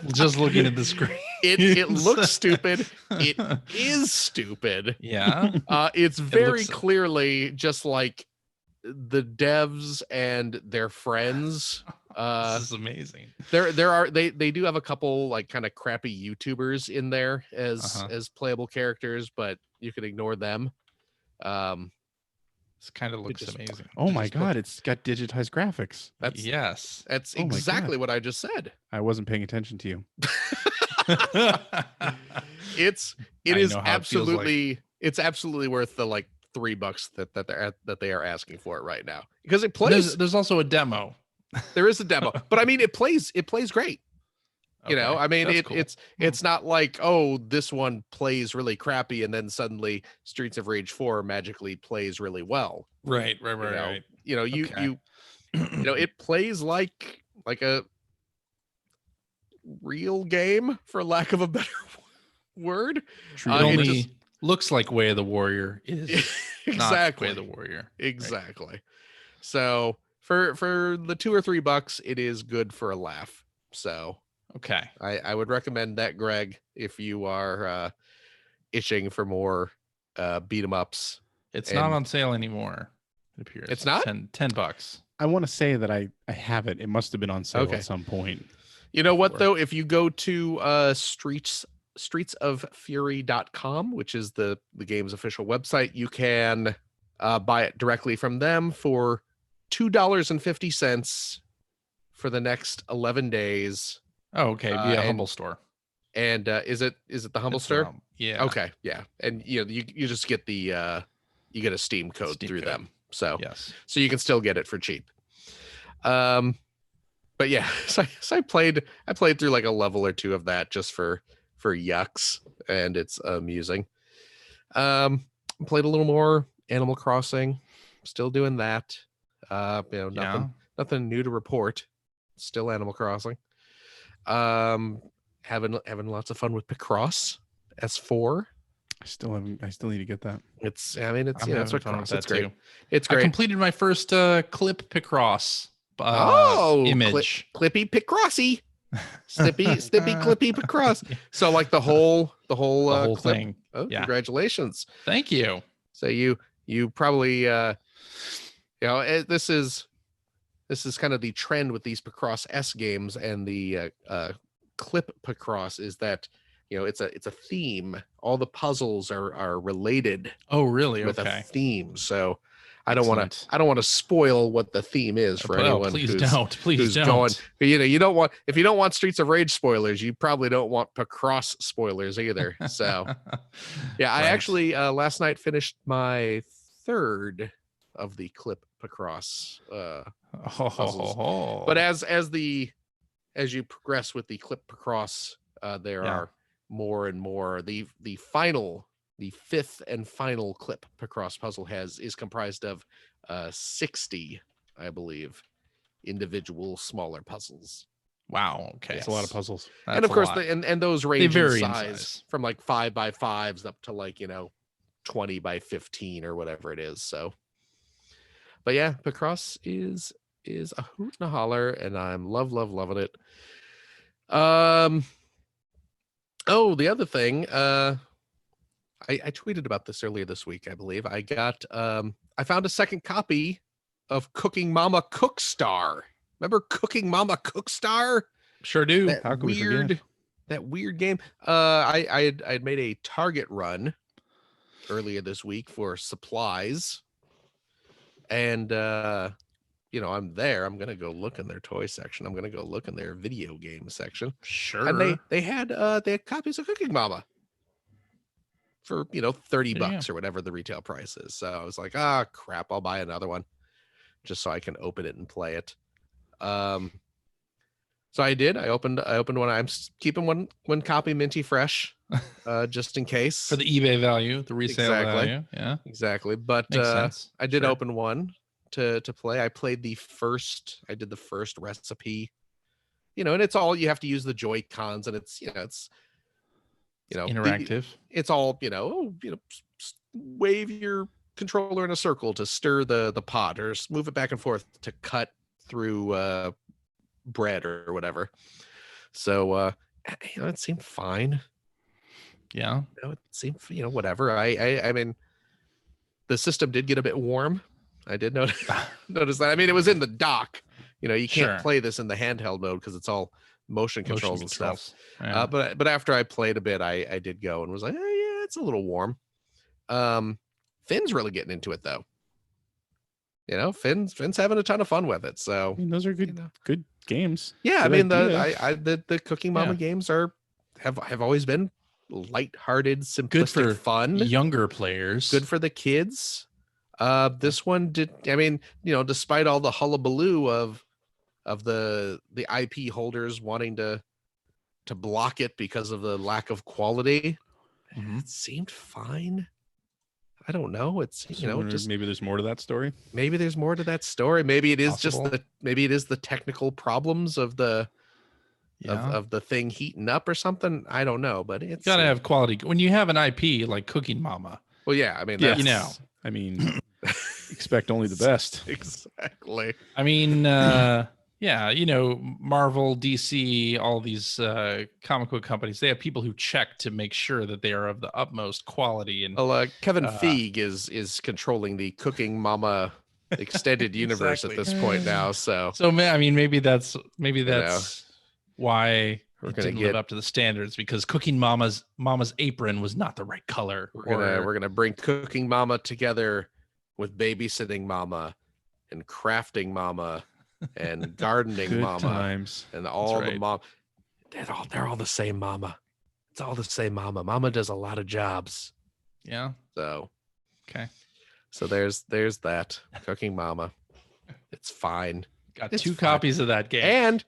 Just looking at the screen. It looks stupid. It is stupid. Yeah. It's very clearly just like the devs and their friends. This is amazing. They do have a couple like kind of crappy YouTubers in there as playable characters, but you can ignore them. This kind of looks amazing. Oh my God, it's got digitized graphics. That's exactly what I just said. I wasn't paying attention to you. It is absolutely worth the like $3 that they are asking for it right now, because it plays. There's also a demo. There is a demo, but I mean it plays great. You know, I mean it's not like, oh, this one plays really crappy and then suddenly Streets of Rage 4 magically plays really well. Right. You know, it plays like a real game, for lack of a better word. It only looks like Way of the Warrior. It is exactly not Way of the Warrior. Exactly. Right. So for the $2 or $3, it is good for a laugh. So okay, I would recommend that, Greg, if you are itching for more beat 'em ups. It's not on sale anymore. It appears it's not $10. I want to say that I have it. It must have been on sale at some point. You know what though? If you go to streetsoffury.com, which is the game's official website, you can buy it directly from them for $2.50 for the next 11 days. Oh, okay. Via Humble Store. And is it the Humble Store? Yeah. Okay. Yeah. And you just get the you get a Steam code through them. So yes. So you can still get it for cheap. But yeah, so I played through like a level or two of that just for yucks, and it's amusing. Played a little more Animal Crossing, still doing that. Nothing new to report. Still Animal Crossing. Having lots of fun with Picross S4. I still need to get that. It's what fun with that it's great. too. It's great. I completed my first clip Picross image. Clippy Picrossy. Snippy Clippy Picross. So like the whole clip thing. Oh, yeah. Congratulations. Thank you. So you probably this is kind of the trend with these Picross S games, and the clip Picross is that it's a theme. All the puzzles are related. Oh, really? With a theme. So I don't want to spoil what the theme is for anyone. Please don't. Going, you don't want, if you don't want Streets of Rage spoilers, you probably don't want Picross spoilers either. So yeah, I actually last night finished my third of the clip Picross puzzles. But as you progress with the clip Picross, there are more and more. The fifth and final clip Picross puzzle is comprised of 60, I believe, individual smaller puzzles. Wow. Okay. It's a lot of puzzles. And of course, and those range in size from like 5x5s up to like 20 by 15 or whatever it is. So, but yeah, Picross is a hoot and a holler, and I'm loving it. Oh, the other thing, I tweeted about this earlier this week, I believe. I found a second copy of Cooking Mama Cookstar. Remember Cooking Mama Cookstar? Sure do. How can we forget? that weird game. I'd made a Target run earlier this week for supplies, and I'm there. I'm gonna go look in their toy section. I'm gonna go look in their video game section. Sure. And they had copies of Cooking Mama for $30 or whatever the retail price is. So I was like, crap, I'll buy another one just so I can open it and play it. So I did. I opened one. I'm keeping one copy minty fresh, just in case for the eBay value, the resale value. Yeah, exactly. But I did open one to play. I did the first recipe, and it's all, you have to use the Joy-Cons, and it's interactive. It's all wave your controller in a circle to stir the pot, or move it back and forth to cut through bread or whatever. So it seemed fine. Yeah, it seemed whatever. I mean, the system did get a bit warm. I did notice that. I mean, it was in the dock. You can't play this in the handheld mode because it's all motion controls and stuff. Yeah. But after I played a bit, I did go and was like, yeah, it's a little warm. Finn's really getting into it though. Finn's having a ton of fun with it. So I mean, those are good games. Yeah, good the Cooking Mama games have always been lighthearted, simplistic, fun. Younger players, good for the kids. This one did. I mean, despite all the hullabaloo of the IP holders wanting to block it because of the lack of quality, it seemed fine. I don't know. It's just maybe there's more to that story. Maybe there's more to that story. Maybe it is maybe it is the technical problems of the of the thing heating up or something. I don't know, but it's gotta have quality when you have an IP like Cooking Mama. Well, yeah, I mean, I mean, expect only the best. Exactly. I mean, Marvel, DC, all these comic book companies, they have people who check to make sure that they are of the utmost quality. And Kevin Feige is controlling the Cooking Mama extended universe at this point now. So I mean, maybe that's why it didn't live up to the standards, because Cooking Mama's apron was not the right color. We're gonna bring Cooking Mama together with Babysitting Mama and Crafting Mama and Gardening Mama times. And all the mom. They're all the same mama. It's all the same mama. Mama does a lot of jobs. Yeah. So okay. So there's that Cooking Mama. It's fine. Got two copies of that game. And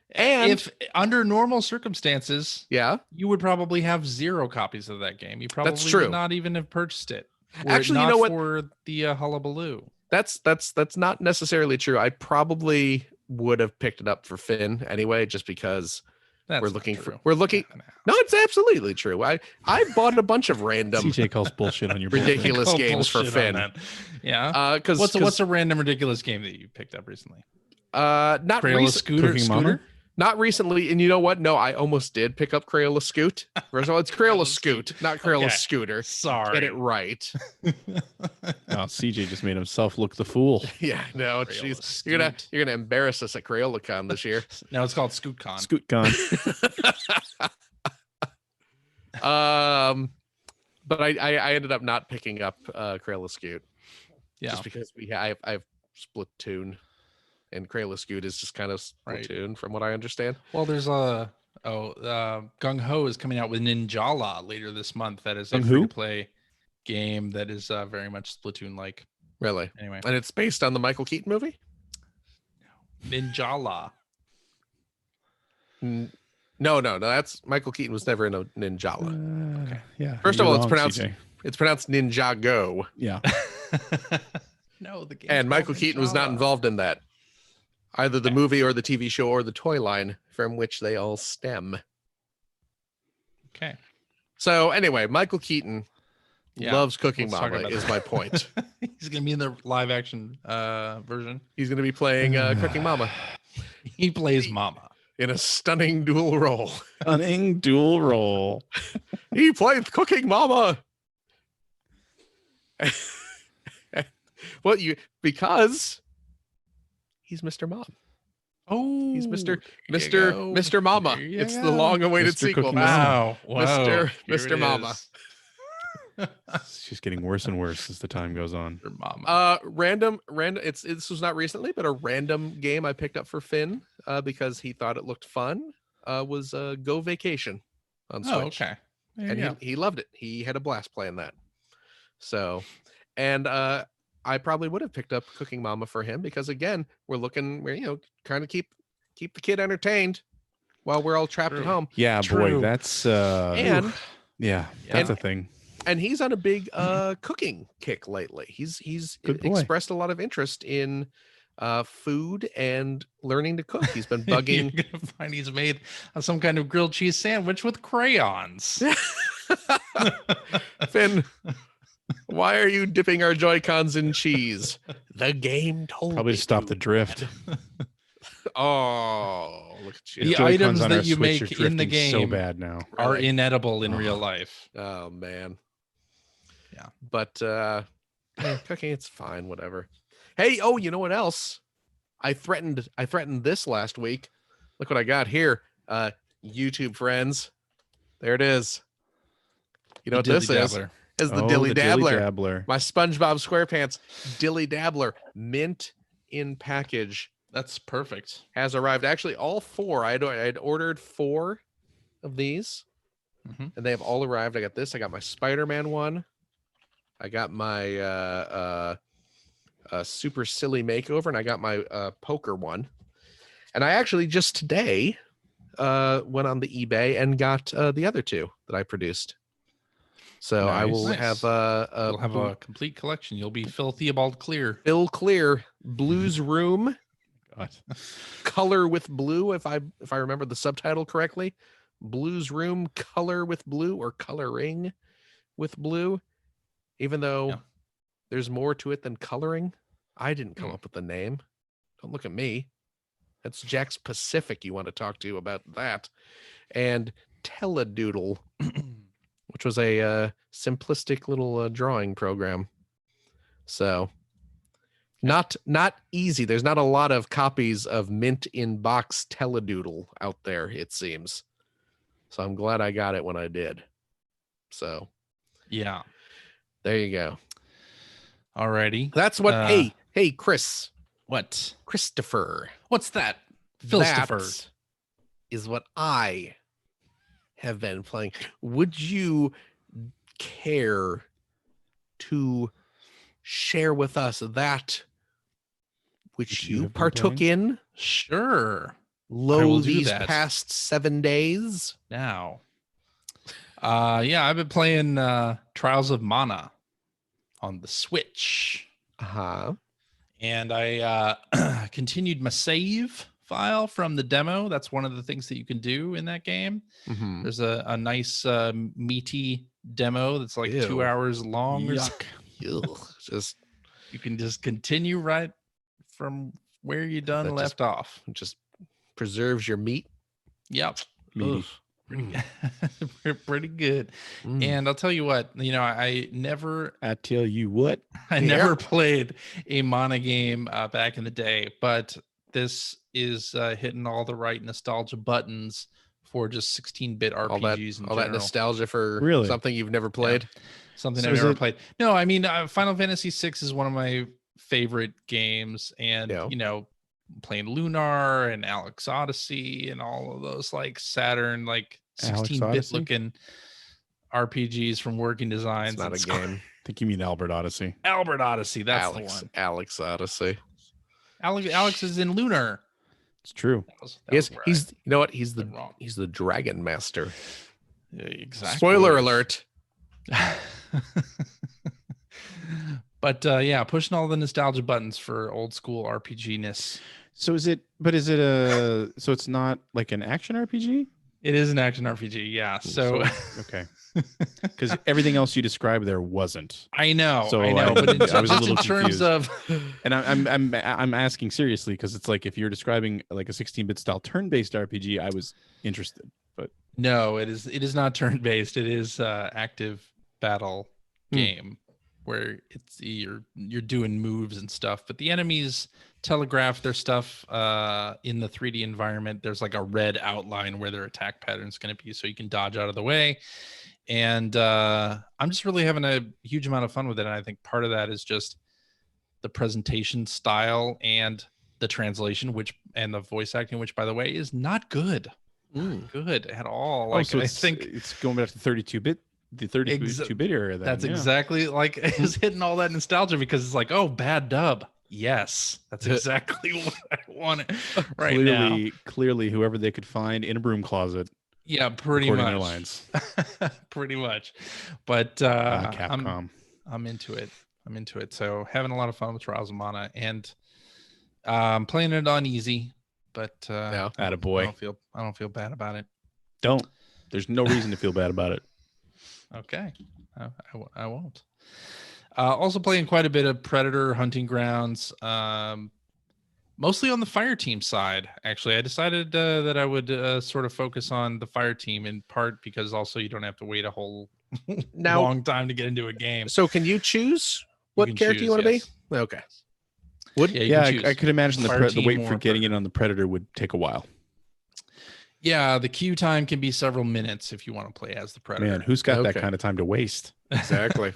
if under normal circumstances, you would probably have 0 copies of that game. You probably would not even have purchased it. Actually, you know what? For the hullabaloo. That's not necessarily true. I probably would have picked it up for Finn anyway, just because we're looking. No, it's absolutely true. I bought a bunch of random CJ calls bullshit on your ridiculous games for Finn. Yeah. Because what's a random ridiculous game that you picked up recently? Not Crayola Scooter. Not recently, and you know what? No, I almost did pick up Crayola Scoot. First of all, it's Crayola Scoot, not Crayola Scooter. Sorry, get it right. CJ just made himself look the fool. Yeah, no, jeez, you're gonna embarrass us at CrayolaCon this year. No, it's called ScootCon. But I ended up not picking up Crayola Scoot. Yeah, just because I have Splatoon. And Crayola Scoot is just kind of Splatoon, from what I understand. Well, there's Gung Ho is coming out with Ninjala later this month. That is a free-to-play game that is very much Splatoon-like. Really? Anyway, and it's based on the Michael Keaton movie. Ninjala. No. That's Michael Keaton was never in a Ninjala. Okay. Yeah. First of all, it's pronounced Ninjago. Yeah. No, the game. And Michael Keaton was not involved in that. Either the movie or the TV show or the toy line from which they all stem. Okay. So anyway, Michael Keaton loves Cooking Mama is my point. He's going to be in the live action version. He's going to be playing Cooking Mama. He plays Mama. In a stunning dual role. He plays Cooking Mama. Well, because he's Mr. Mom. Oh, He's Mr. Mama. It's the long-awaited Mr. sequel. Cooking Mama. Wow. Mr. Mama. It's just getting worse and worse as the time goes on. Random. This was not recently, but a random game I picked up for Finn because he thought it looked fun. Was Go Vacation on Switch. Oh, okay. And he loved it. He had a blast playing that. So, and I probably would have picked up Cooking Mama for him because again, we're trying to keep the kid entertained while we're all trapped at home. Yeah, boy, that's that's a thing. And he's on a big cooking kick lately. He's expressed a lot of interest in food and learning to cook. He's been bugging. You're gonna find he's made some kind of grilled cheese sandwich with crayons. Finn, why are you dipping our Joy-Cons in cheese? The game told probably me to stop the drift. Oh, look at you. The items that you make in the game so bad now are inedible in real life. Oh man. Yeah. But cooking, it's fine, whatever. Hey, you know what else? I threatened this last week. Look what I got here. YouTube friends. There it is. You know what this is? Is the Dilly Dabbler. My SpongeBob SquarePants Dilly Dabbler mint in package. That's perfect. Has arrived. Actually, all four. I had ordered 4 of these, and they have all arrived. I got this. I got my Spider-Man one. I got my Super Silly Makeover, and I got my poker one. And I actually just today went on the eBay and got the other 2 that I produced. So I will have you'll have a complete collection. You'll be Phil Theobald clear. Phil Clear Blues Room. God. Color with Blue, if I remember the subtitle correctly. Blues Room Color with Blue, or Coloring with Blue. Even though there's more to it than coloring. I didn't come up with the name. Don't look at me. That's Jack's Pacific you want to talk to about that. And Teledoodle, which was a simplistic little drawing program. So not easy. There's not a lot of copies of mint in box Teledoodle out there, it seems. So I'm glad I got it when I did. So yeah, there you go. Alrighty. That's what. Hey, Chris. What? Christopher. What's that? Philstopher. That is what I have been playing. Would you care to share with us that which you partook in? Sure. These past 7 days. Now. I've been playing Trials of Mana on the Switch. And I continued my save file from the demo. That's one of the things that you can do in that game. There's a nice meaty demo that's like 2 hours long. Just you can just continue right from where you left off. Just preserves your meat. Yep. Meaty. Pretty good. And I'll tell you what, I never played a Mana game back in the day, but this is hitting all the right nostalgia buttons for just 16-bit RPGs. All that nostalgia for something you've never played. Yeah. Something I've never played. No, I mean, Final Fantasy VI is one of my favorite games, and playing Lunar and Alex Odyssey and all of those like Saturn, like 16-bit looking RPGs from Working Designs. It's not a game. I think you mean Albert Odyssey. Albert Odyssey, that's the one. Alex Odyssey. Alex is in Lunar. It's true. He's you know what? He's the Dragon Master. Yeah, exactly. Spoiler alert. But pushing all the nostalgia buttons for old school RPG-ness. So so it's not like an action RPG? It is an action RPG, yeah. So okay. Because everything else you described there wasn't. I know. So I know. But I was a little in terms of, and I'm asking seriously because it's like if you're describing like a 16-bit style turn-based RPG, I was interested. But no, it is not turn-based. It is active battle game. where it's you're doing moves and stuff, but the enemies telegraph their stuff in the 3D environment. There's like a red outline where their attack pattern is going to be, so you can dodge out of the way. And I'm just really having a huge amount of fun with it. And I think part of that is just the presentation style and the translation, and the voice acting, which by the way is not good. Not good at all. Like, so I think it's going back to 32-bit, the 32-bit era. That's exactly like it's hitting all that nostalgia, because it's like, oh, bad dub. Yes, that's exactly what I wanted right now. Clearly, whoever they could find in a broom closet. Yeah, pretty much. Their lines. Pretty much. But Capcom. I'm into it. So having a lot of fun with Trials of Mana, and playing it on easy. But attaboy. I don't feel bad about it. Don't. There's no reason to feel bad about it. Okay, I won't. Also playing quite a bit of Predator Hunting Grounds. Mostly on the fire team side, actually. I decided that I would sort of focus on the fire team, in part because also you don't have to wait a whole long time to get into a game. So can you choose what character you want to be? Okay. I could imagine the wait for getting in on the Predator would take a while. Yeah, the queue time can be several minutes if you want to play as the Predator. Man, who's got that kind of time to waste? Exactly.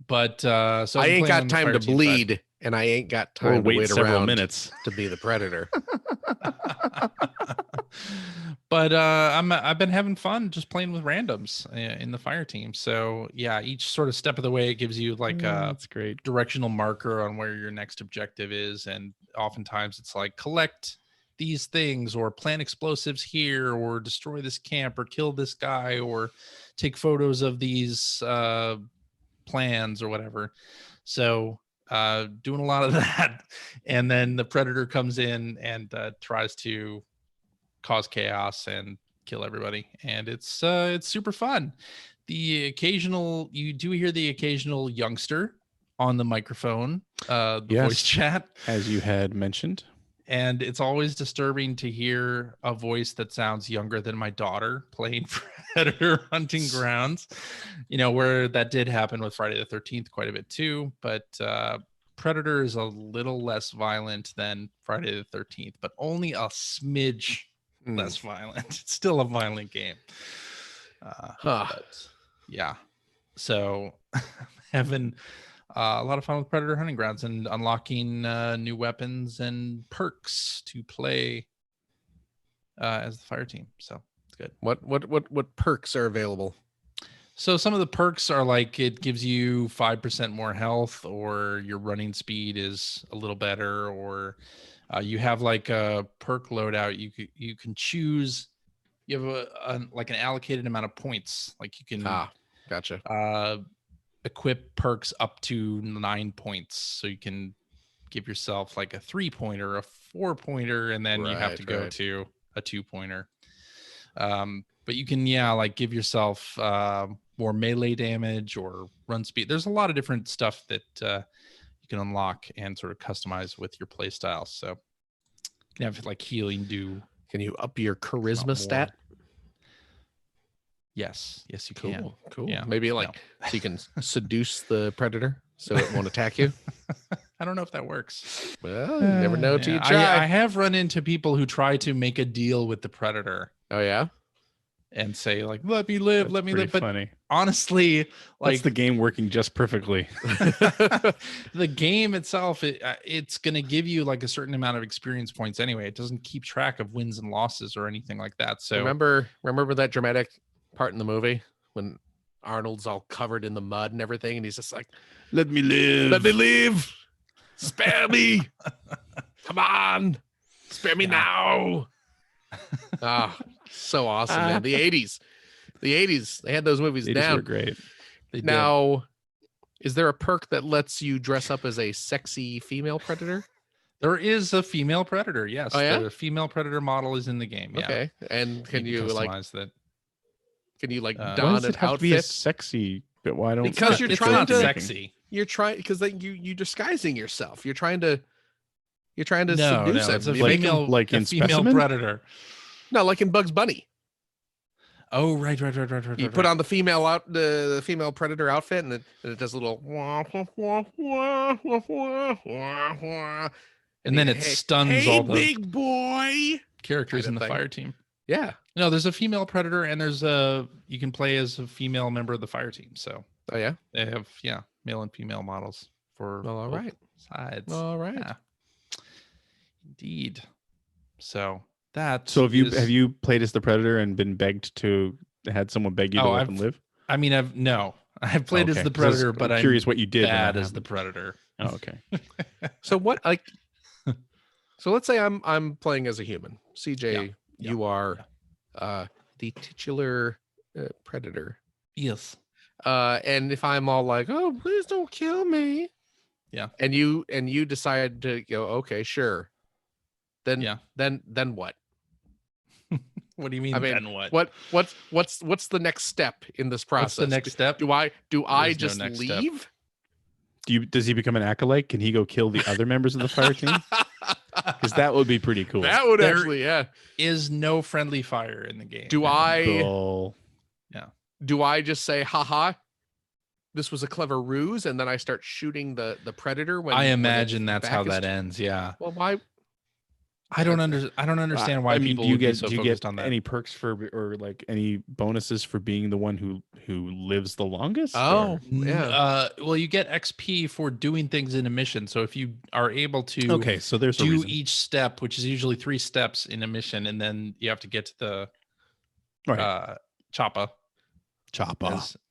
But so I ain't got time to bleed, and I ain't got time to wait several around minutes to be the Predator. But I've been having fun just playing with randoms in the fire team. So yeah, each sort of step of the way it gives you like that's great directional marker on where your next objective is, and oftentimes it's like collect these things, or plant explosives here, or destroy this camp, or kill this guy, or take photos of these plans or whatever. So doing a lot of that, and then the Predator comes in and tries to cause chaos and kill everybody, and it's super fun. You do hear the occasional youngster on the microphone, voice chat, as you had mentioned. And it's always disturbing to hear a voice that sounds younger than my daughter playing Predator Hunting Grounds, where that did happen with Friday the 13th quite a bit too. But Predator is a little less violent than Friday the 13th, but only a smidge less violent. It's still a violent game. But yeah. So having a lot of fun with Predator Hunting Grounds, and unlocking new weapons and perks to play as the fire team. So it's good. What perks are available? So some of the perks are like, it gives you 5% more health, or your running speed is a little better, or you have like a perk loadout. You can choose. You have like an allocated amount of points. Like you can gotcha. Equip perks up to 9 points, so you can give yourself like a 3-pointer, a 4-pointer, and then you have to go to a 2-pointer. But you can like give yourself more melee damage or run speed. There's a lot of different stuff that you can unlock and sort of customize with your play style. So you can have like healing do. Can you up your charisma stat? Yes, you can. Cool. Yeah. Maybe so you can seduce the Predator so it won't attack you. I don't know if that works. Well, you never know till you try. I have run into people who try to make a deal with the Predator. Oh yeah, and say like, "Let me live, let me live." But funny. Honestly, that's the game working just perfectly. The game itself, it's going to give you like a certain amount of experience points anyway. It doesn't keep track of wins and losses or anything like that. So remember that dramatic part in the movie when Arnold's all covered in the mud and everything, and he's just like, let me live, spare me, come on, spare me now. So awesome, man. The 80s, they had those movies down. Were great. Now, is there a perk that lets you dress up as a sexy female Predator? There is a female Predator, yes. Oh, yeah? The female Predator model is in the game. Yeah. Okay, and can you customize that? Can you like why don does an it have outfit? To be a sexy, but why don't? Because you're it's trying not to sexy. You're trying because you're disguising yourself. You're trying to seduce him. It's a female, like in female Specimen? Predator. No, like in Bugs Bunny. Oh, right. You put on the female predator outfit, and it does a little and then it stuns all the big boy characters in the fire team. Yeah. No, there's a female predator, and you can play as a female member of the fire team. So oh yeah, they have male and female models for all both right sides. All right, yeah. Indeed. So that. So have you played as the predator and been begged to had someone beg you to let them live? I mean, I've played as the predator, but I'm curious what you did. Bad as the predator. Oh, okay. So what so let's say I'm playing as a human. CJ, you are the titular predator. Yes. And if I'm all like, oh, please don't kill me. Yeah. And you decide to go, okay, sure. Then what? What do you mean? I mean, then what? What's the next step in this process? What's the next step? Do I There's just no next leave? Does he become an acolyte? Can he go kill the other members of the fire team? Because that would be pretty cool. That would actually, is no friendly fire in the game. Do I just say, haha, this was a clever ruse, and then I start shooting the predator when I imagine that's how that ends, yeah. Well, why? I don't understand why people do you get on that. Any perks for or like any bonuses for being the one who lives the longest? Oh, yeah. Well, you get XP for doing things in a mission. So if you are able to so there's do each step, which is usually 3 steps in a mission, and then you have to get to the choppa,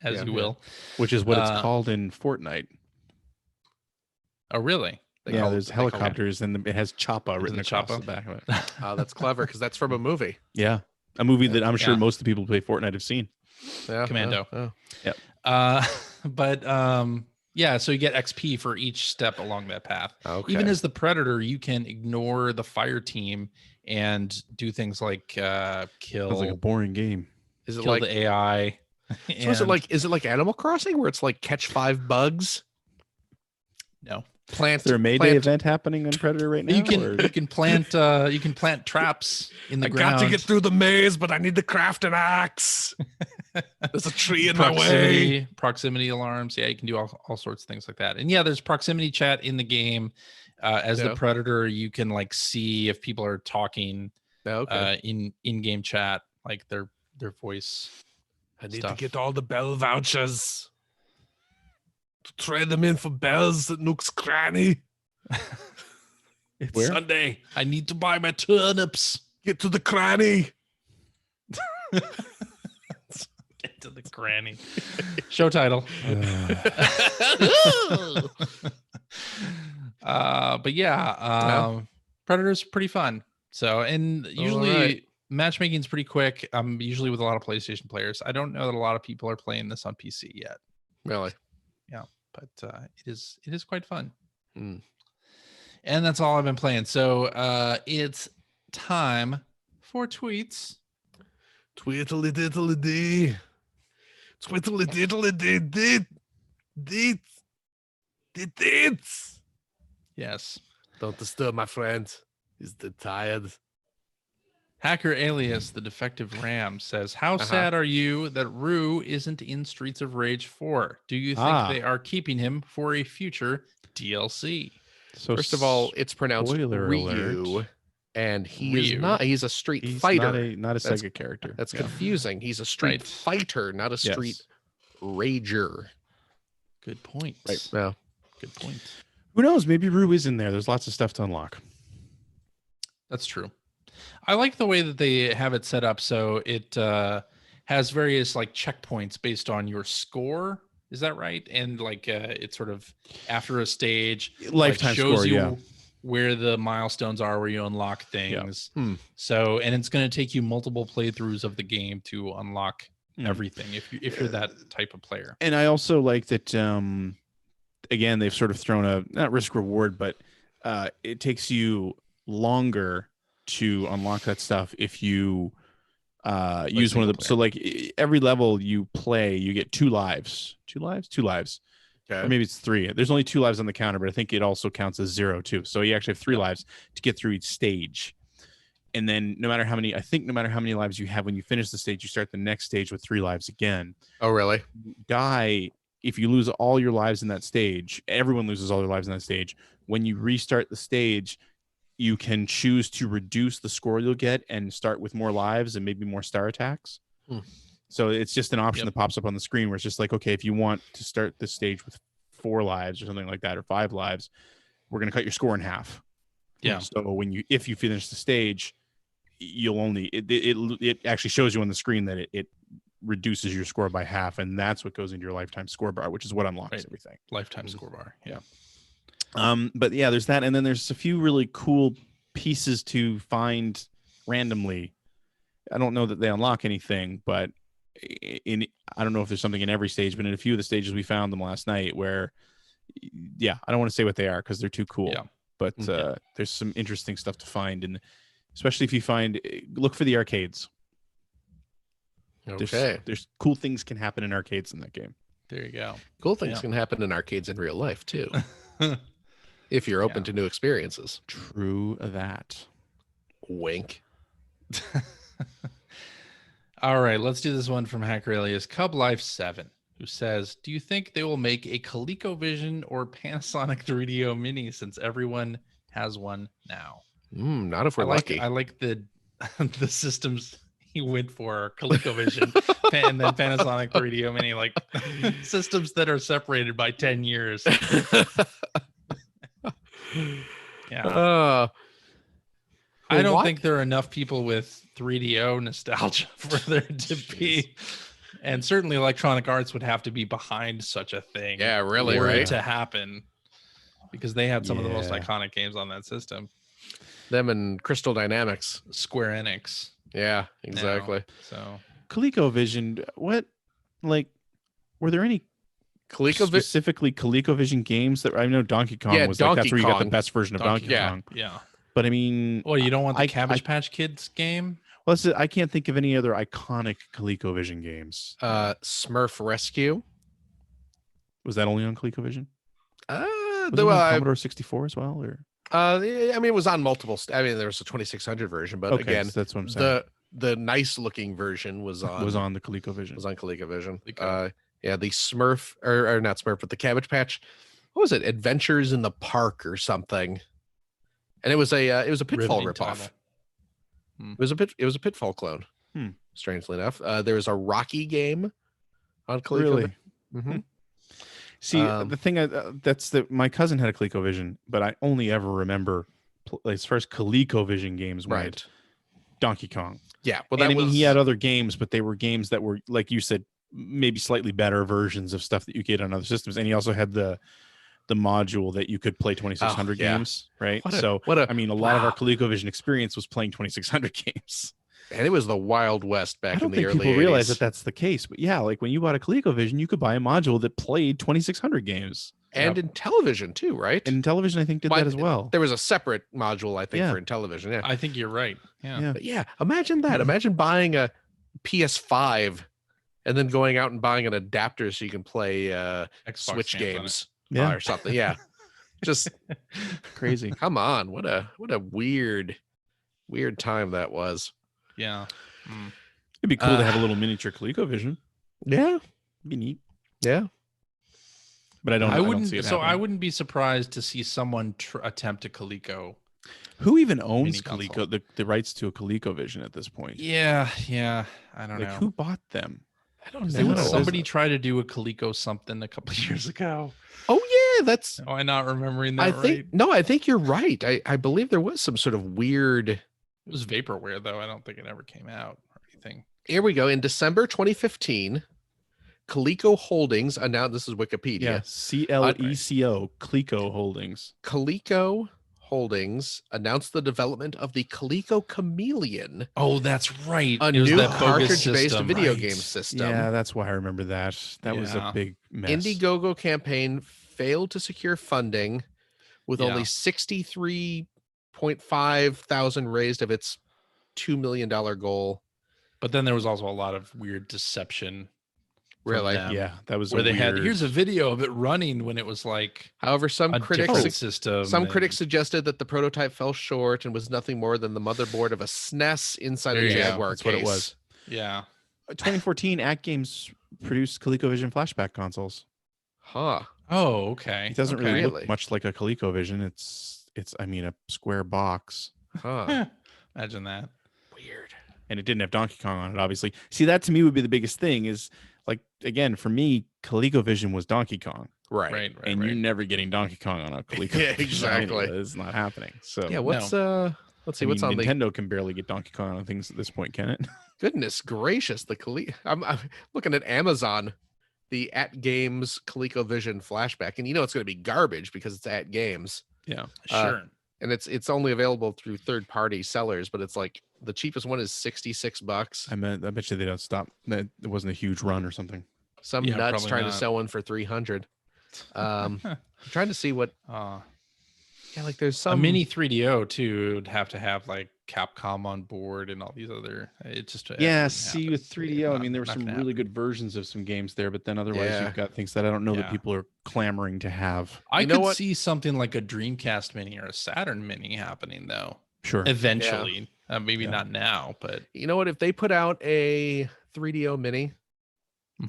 as you will, which is what it's called in Fortnite. Oh, really? There's helicopters and it has Choppa written across the back of it. Oh, that's clever because that's from a movie. Yeah, a movie that I'm sure most of the people who play Fortnite have seen. Yeah, Commando. Yep. So you get XP for each step along that path. Okay. Even as the predator, you can ignore the fire team and do things like kill. Sounds like a boring game. Is it kill like the AI? So is it like Animal Crossing where it's like catch 5 bugs? No. Is there a Mayday event happening on Predator right now? You can plant traps in the ground. I got to get through the maze, but I need to craft an axe. There's a tree in my way. Proximity alarms. Yeah, you can do all sorts of things like that. And yeah, there's proximity chat in the game. As the predator, you can like see if people are talking in-game chat, like their voice. I need to get all the bell vouchers. To trade them in for bells at Nook's Cranny. It's Sunday. I need to buy my turnips. Get to the cranny. Get to the cranny. Show title. Predator's pretty fun. So, and usually matchmaking is pretty quick. I'm usually with a lot of PlayStation players. I don't know that a lot of people are playing this on PC yet. Really? Yeah, but it is quite fun. And that's all I've been playing. So it's time for tweets. Tweetly diddly dee. Tweetly diddly dee. Deets. Yes. Don't disturb my friend. He's tired. Hacker Alias, the defective Ram, says, how sad are you that Rue isn't in Streets of Rage 4? Do you think they are keeping him for a future DLC? So first of all, it's pronounced Ryu, and he's a street fighter. Not a Sega character. That's confusing. He's a street fighter, not a street rager. Good point. Right. Yeah. Good point. Who knows? Maybe Rue is in there. There's lots of stuff to unlock. That's true. I like the way that they have it set up. So it has various like checkpoints based on your score. Is that right? And like it's sort of after a stage, lifetime shows score, you where the milestones are, where you unlock things. Yeah. So, and it's going to take you multiple playthroughs of the game to unlock everything if you're that type of player. And I also like that. Again, they've sort of thrown a not risk reward, but it takes you longer to unlock that stuff if you use one of the so like every level you play you get 2 lives. Or maybe it's 3. There's only 2 lives on the counter, but I think it also counts as 0 too, so you actually have 3 lives to get through each stage. And then no matter how many lives you have when you finish the stage, you start the next stage with 3 lives again. Oh, really? Die if you lose all your lives in that stage. Everyone loses all their lives in that stage. When you restart the stage, you can choose to reduce the score you'll get and start with more lives and maybe more star attacks. So it's just an option that pops up on the screen where it's just like, okay, if you want to start this stage with 4 lives or something like that, or 5 lives, we're going to cut your score in half. Yeah. So if you finish the stage, you'll only it actually shows you on the screen that it reduces your score by half, and that's what goes into your lifetime score bar, which is what unlocks everything. Lifetime score bar. Yeah. But yeah, there's that, and then there's a few really cool pieces to find randomly. I don't know that they unlock anything, but I don't know if there's something in every stage, but in a few of the stages we found them last night where, I don't want to say what they are because they're too cool. Yeah. But there's some interesting stuff to find, and especially if you look for the arcades. Okay. There's cool things can happen in arcades in that game. There you go. Cool things can happen in arcades in real life too. If you're open to new experiences. True that. Wink. All right, let's do this one from Hackeralius Cub Life 7, who says, do you think they will make a Colecovision or Panasonic 3DO Mini since everyone has one now? Not if we're lucky. I like the systems he went for, Colecovision and then Panasonic 3DO Mini, like systems that are separated by 10 years. Yeah. I don't think there are enough people with 3DO nostalgia for there to be. And certainly Electronic Arts would have to be behind such a thing. Yeah, really, for right? it to happen, because they had some of the most iconic games on that system. Them and Crystal Dynamics. Square Enix. Yeah, exactly. So ColecoVision, were there any specifically ColecoVision games that I know Donkey Kong was Donkey that's where you got the Kong. best version of Donkey Kong. Yeah. But I mean, well, you don't want the Cabbage Patch Kids game? Well, I can't think of any other iconic ColecoVision games. Smurf Rescue. Was that only on ColecoVision? Was it on Commodore 64 as well, or? I mean, it was on multiple. There was a 2600 version, but again, so that's what I'm saying. The nice looking version was on the ColecoVision. Was on ColecoVision. The Smurf or not Smurf, but the Cabbage Patch. What was it? Adventures in the Park or something. And it was a Pitfall ripoff. It was a Pitfall clone. Strangely enough, there was a Rocky game on ColecoVision. Really? Mm-hmm. See, the thing my cousin had a ColecoVision, but I only ever remember his first ColecoVision games were Donkey Kong. Yeah, well, he had other games, but they were games that were, like you said, maybe slightly better versions of stuff that you get on other systems. And he also had the module that you could play 2600 games, right? A lot of our ColecoVision experience was playing 2600 games. And it was the Wild West back in the early 80s. People realize that that's the case. But yeah, like when you bought a ColecoVision, you could buy a module that played 2600 games. And in television too, right? And Intellivision, I think, did that as well. There was a separate module, I think, for Intellivision. Yeah, I think you're right. Yeah. But imagine that. Imagine buying a PS5 and then going out and buying an adapter so you can play Switch games or something. Yeah. Just crazy. Come on. What a weird time that was. Yeah. It'd be cool to have a little miniature ColecoVision. Yeah. It'd be neat. Yeah. But I don't see it happening. I wouldn't be surprised to see someone attempt a Coleco. Who even owns Coleco, the rights to a ColecoVision at this point? Yeah. I don't know. Who bought them? I don't know. Somebody tried to do a Coleco something a couple of years ago. Oh yeah, that's. Am I not remembering that? I think you're right. I believe there was some sort of weird. It was vaporware though. I don't think it ever came out or anything. Here we go. In December 2015, Coleco Holdings announced. This is Wikipedia. Yeah, CLECO, Coleco Holdings. Coleco Holdings announced the development of the Coleco Chameleon. Oh, that's right. A new cartridge-based video game system. Yeah, that's why I remember that. That was a big mess. Indiegogo campaign failed to secure funding with only 63.5 thousand raised of its $2 million goal. But then there was also a lot of weird deception Really? Yeah, that was where they weird... had. Here's a video of it running when it was like. However, some critics suggested that the prototype fell short and was nothing more than the motherboard of a SNES inside a Jaguar That's case. what it was. Yeah. 2014, Act Games produced ColecoVision flashback consoles. Huh. Oh, okay. It doesn't really look much like a ColecoVision. It's a square box. Huh. Imagine that. Weird. And it didn't have Donkey Kong on it, obviously. See, that to me would be the biggest thing is, like, again, for me, ColecoVision was Donkey Kong. Right. And you're never getting Donkey Kong on a ColecoVision. Yeah, exactly. It's not happening. So yeah, let's see what's on Nintendo can barely get Donkey Kong on things at this point, can it? Goodness gracious, I'm looking at Amazon, the At Games ColecoVision flashback, and it's going to be garbage because it's At Games. Yeah, sure. And it's only available through third-party sellers, but it's like the cheapest one is $66. I bet you they don't stop. It wasn't a huge run or something. Some nuts trying to sell one for $300. I'm trying to see what. Like there's some a mini 3DO too would have to have like Capcom on board and all these other. It's just with 3DO. I mean, there were some really good versions of some games there, but then otherwise you've got things that I don't know that people are clamoring to have. I could see something like a Dreamcast Mini or a Saturn Mini happening though. Sure. Eventually, maybe not now, but you know what? If they put out a 3DO Mini,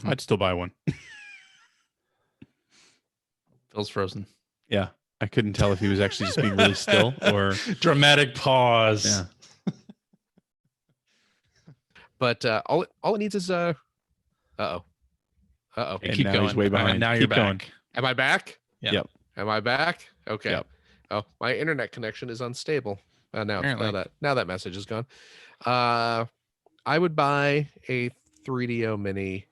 I'd still buy one. Phil's frozen. Yeah. I couldn't tell if he was actually just being really still or dramatic pause. Yeah. But all it needs is and keep going. He's way behind. Now keep you're going. back. Am I back? Yeah. Yep. Am I back? Okay. Yep. Oh, my internet connection is unstable. Now that message is gone. I would buy a 3DO Mini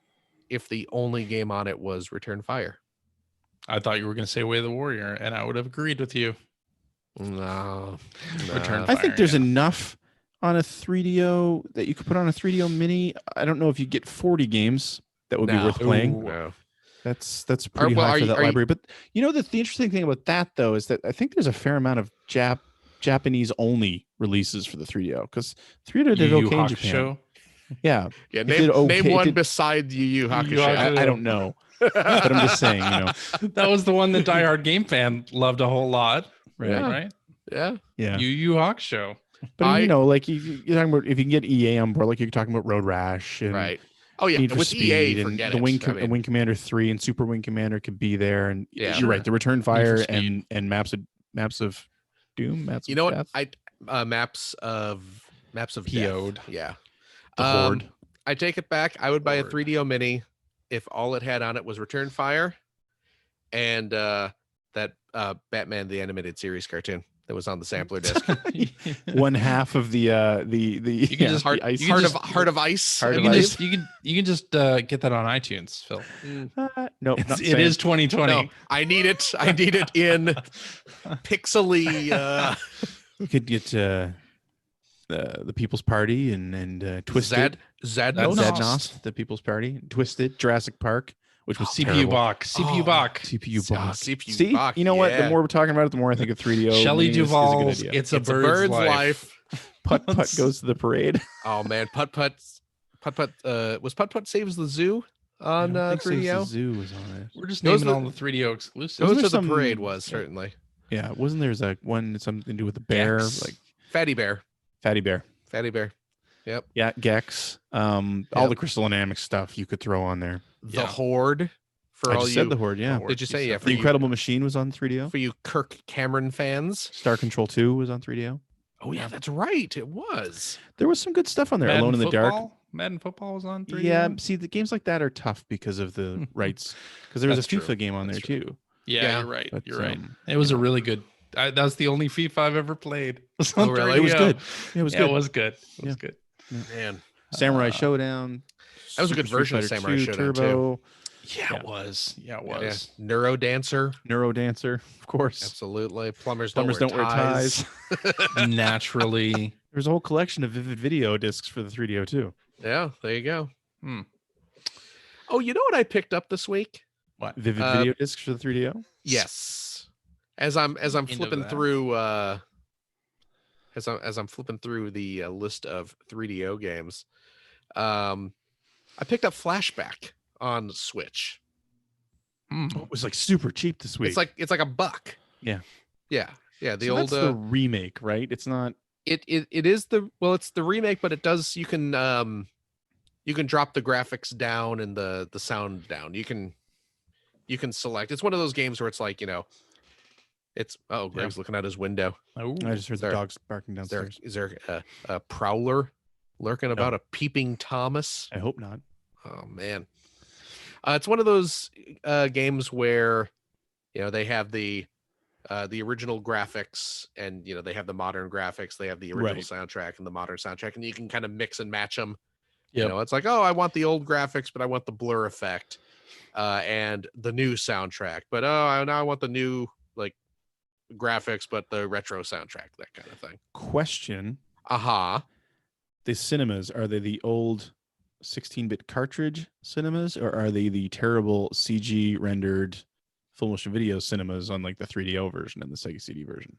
if the only game on it was Return Fire. I thought you were going to say Way of the Warrior, and I would have agreed with you. No. Return Fire, I think there's enough on a 3DO that you could put on a 3DO Mini. I don't know if you get 40 games that would be worth playing. No. That's pretty high for that library. But the interesting thing about that though is that I think there's a fair amount of Japanese only releases for the 3DO because 3DO did okay in Japan. Show? Yeah. Name one besides Yu Yu Hakusho. I don't know. But I'm just saying, that was the one that Die Hard Game Fan loved a whole lot, right? Yeah. Yu Yu Hakusho. But like you're talking about if you can get EA on board, like you're talking about Road Rash and right. Oh yeah, with EA, forget the it. Wing Commander 3 and Super Wing Commander could be there, and you're right. The Return Fire and maps of Doom, maps. You know of what? Death. Maps of Peyoed. Death. Yeah. The Horde. I take it back. I would buy a 3DO Mini if all it had on it was Return Fire and that Batman the Animated Series cartoon that was on the sampler disc. One half of the you can just Heart of Ice. You can just get that on iTunes, Phil. No, it is 2020. No, I need it in pixely. You could get the People's Party and Twisted. Zednos, the People's Party, Twisted, Jurassic Park, which was CPU Bach. CPU Bach. See, you know what? The more we're talking about it, the more I think of 3DO. Shelley Duvall's It's a Bird's Life. Putt goes to the parade. Oh man, Putt was Putt Saves the Zoo on 3DO. The Zoo was on it. We're just naming all the 3DO exclusives. Those are the parade was certainly. Yeah, wasn't there's one something to do with the bear, like Fatty Bear. Yep. Yeah, Gex. All the Crystal Dynamics stuff you could throw on there. The Horde. I just said the Horde, yeah. Did you say The Incredible Machine was on 3DO. For you Kirk Cameron fans. Star Control 2 was on 3DO. Oh yeah, that's right. It was. There was some good stuff on there. Alone in the Dark. Madden Football was on 3DO. Yeah, see, the games like that are tough because of the rights. Because there was a FIFA game on there too. Yeah, you're right. You're right. It was a really good. That was the only FIFA I've ever played. Oh, really? It was good. It was good. It was good. It was good. Man, Samurai Showdown. That was a good version of Samurai Showdown Turbo. too. Yeah, it was. Yeah, it was. Yeah. Neurodancer, of course. Absolutely. Plumbers don't wear ties. Naturally. There's a whole collection of Vivid Video discs for the 3DO too. Yeah, there you go. Oh, you know what I picked up this week? What? Vivid Video discs for the 3DO? Yes. As I'm flipping through as I'm flipping through the list of 3DO games, I picked up Flashback on Switch. It was like super cheap this week. It's like $1. Yeah. The so old that's the remake, right? It's not. It is it's the remake, but it does. You can drop the graphics down and the sound down. You can select. It's one of those games where it's like, it's Greg's looking out his window. Oh, I just heard the dogs barking downstairs. Is there a prowler lurking about, a peeping Thomas? I hope not. Oh man. It's one of those games where they have the original graphics, and they have the modern graphics. They have the original soundtrack and the modern soundtrack, and you can kind of mix and match them. Yep. It's like, I want the old graphics, but I want the blur effect, and the new soundtrack. But now I want the new graphics, but the retro soundtrack, that kind of thing. Question. The cinemas, are they the old 16-bit cartridge cinemas, or are they the terrible CG rendered full motion video cinemas on like the 3DO version and the Sega CD version?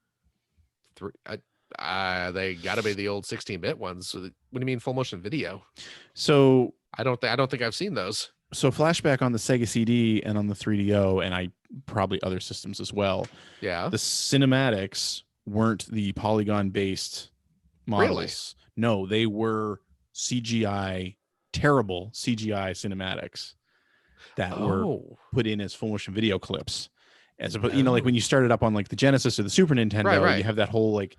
They got to be the old 16-bit ones. What do you mean full motion video? So I don't think I've seen those. So Flashback on the Sega CD and on the 3DO, and I probably other systems as well. Yeah. The cinematics weren't the polygon based models. Really? No, they were CGI, terrible CGI cinematics that were put in as full motion video clips. As opposed, like when you started up on like the Genesis or the Super Nintendo, you have that whole like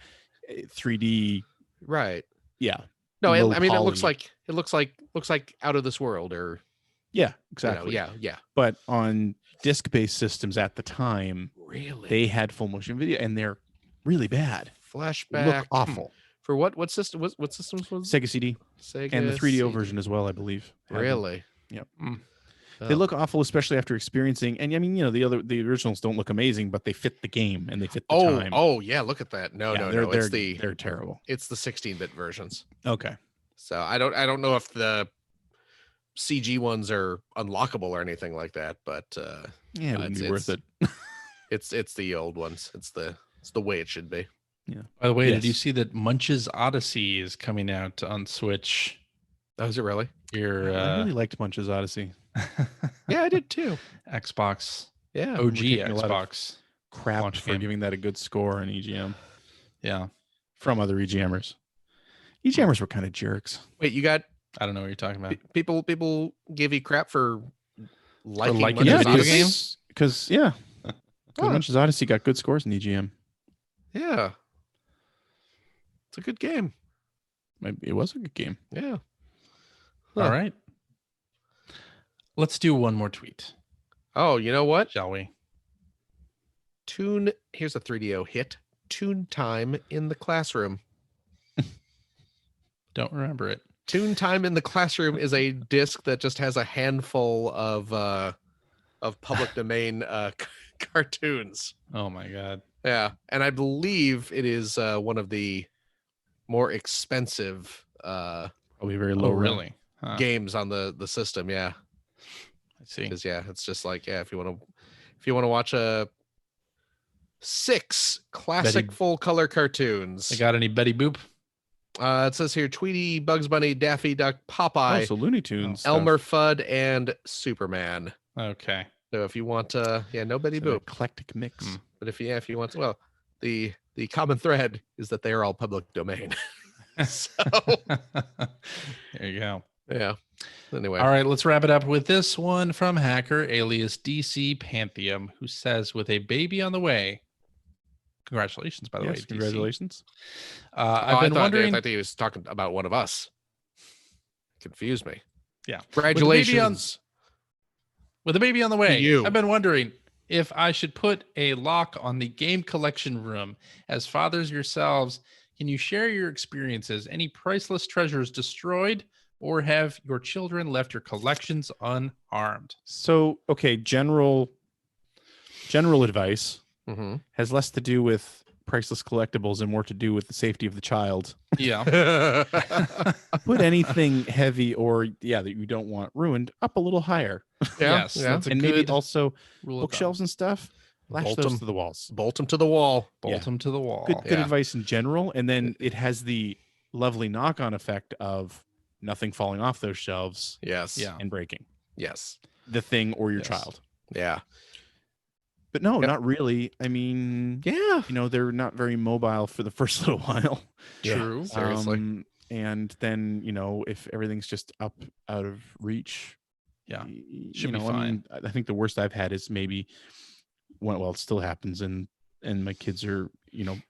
3D. Right. Yeah. No, I mean, it looks like Out of This World, or. Yeah, exactly. Yeah. But on disc-based systems at the time, really, they had full motion video, and they're really bad. Flashback, look awful. For what system? What systems was Sega CD, Sega and the 3DO CD. version as well, I believe. Really? Yep. They look awful, especially after experiencing. And I mean, the originals don't look amazing, but they fit the game and they fit the time. Oh yeah, look at that. No. They're terrible. It's the 16-bit versions. Okay. So I don't know if the CG ones are unlockable or anything like that, but it would be worth it. it's the old ones. It's the way it should be. Yeah. By the way, did you see that Munch's Odyssey is coming out on Switch? Oh, is it really? I really liked Munch's Odyssey. Yeah, I did too. Xbox. Yeah. OG Xbox. Crap for giving that a good score on EGM. Yeah. From other EGMers. EGMers were kind of jerks. Wait, you got... I don't know what you're talking about. People give you crap for liking Munch's video games? Because, Munch's Odyssey got good scores in EGM. Yeah. It's a good game. It was a good game. Yeah. All right. Let's do one more tweet. Oh, you know what? Shall we? Here's a 3DO hit. Toon Time in the Classroom. Don't remember it. Toon Time in the Classroom is a disc that just has a handful of public domain cartoons. Oh my god. Yeah, and I believe it is one of the more expensive probably very low games on the system. Yeah. I see. Because it's just like, if you want to watch 6 classic full color cartoons. They got any Betty Boop? It says here Tweety, Bugs Bunny, Daffy Duck, Popeye, so Looney Tunes, Elmer Fudd, and Superman. Okay. So if you want no Betty Boop, eclectic mix. But if you want, the common thread is that they are all public domain. So there you go. Yeah. Anyway. All right, let's wrap it up with this one from hacker alias DC Pantheum, who says, with a baby on the way. Congratulations, by the way. DC. Congratulations. I've been wondering. I thought he was talking about one of us. Confused me. Yeah. Congratulations. With a baby on the way. You. I've been wondering if I should put a lock on the game collection room. As fathers yourselves, can you share your experiences? Any priceless treasures destroyed, or have your children left your collections unharmed? So, okay, general advice has less to do with priceless collectibles and more to do with the safety of the child. Yeah. Put anything heavy or that you don't want ruined up a little higher. Yes, that's a and good maybe also rule bookshelves and stuff. Lash those to the walls. Bolt them to the wall. Bolt them to the wall. Good advice in general. And then it has the lovely knock-on effect of nothing falling off those shelves. Yes. And breaking. Yes. the thing or your child. Yeah. But no, not really. I mean, they're not very mobile for the first little while. True. Seriously. And then, if everything's just up out of reach, should be fine. I think the worst I've had is maybe it still happens and my kids are,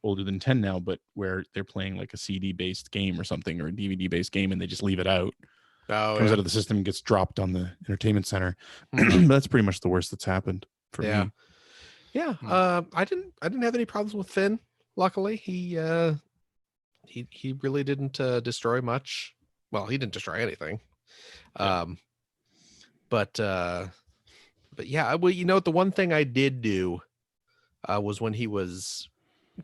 older than 10 now, but where they're playing like a CD based game or something or a DVD based game and they just leave it out. Comes out of the system and gets dropped on the entertainment center. That's pretty much the worst that's happened for me. Yeah. I didn't have any problems with Finn. Luckily, he really didn't destroy much. Well, he didn't destroy anything. But yeah, well, the one thing I did do was when he was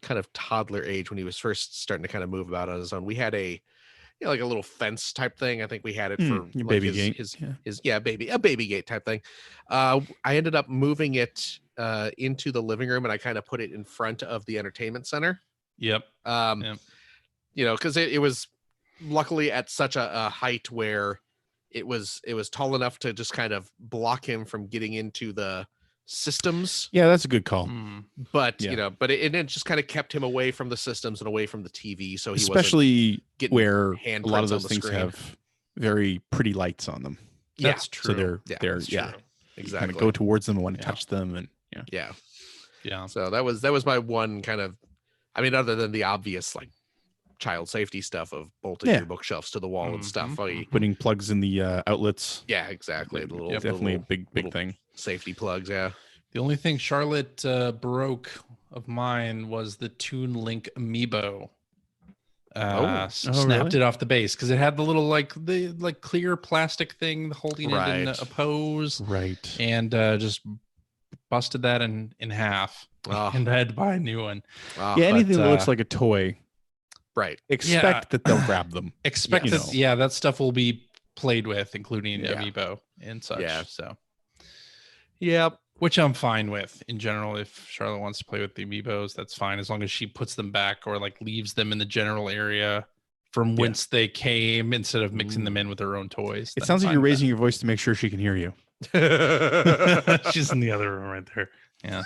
kind of toddler age, when he was first starting to kind of move about on his own, we had a like a little fence type thing. I think we had it for your like baby gate. A baby gate type thing. I ended up moving it into the living room, and I kind of put it in front of the entertainment center. Yep. Because it was luckily at such a height where it was tall enough to just kind of block him from getting into the systems. Yeah, that's a good call. But it just kind of kept him away from the systems and away from the TV. So he especially wasn't where a lot of those things have very pretty lights on them. That's true. So they're exactly go towards them and want to touch them and yeah. So that was my one kind of, I mean, other than the obvious like child safety stuff of bolting your bookshelves to the wall and stuff, putting plugs in the outlets. Yeah, exactly. Definitely a big thing. Safety plugs. Yeah. The only thing Charlotte broke of mine was the Toon Link amiibo. Snapped it off the base because it had the little the clear plastic thing holding it in a pose, right? And just busted that in half, and I had to buy a new one. Anything that looks like a toy, right? Expect that they'll grab them. Expect that that stuff will be played with, including amiibo and such. Yeah. So, which I'm fine with in general. If Charlotte wants to play with the amiibos, that's fine, as long as she puts them back or like leaves them in the general area from whence they came instead of mixing them in with her own toys. It sounds like you're raising your voice to make sure she can hear you. She's in the other room right there. Yeah.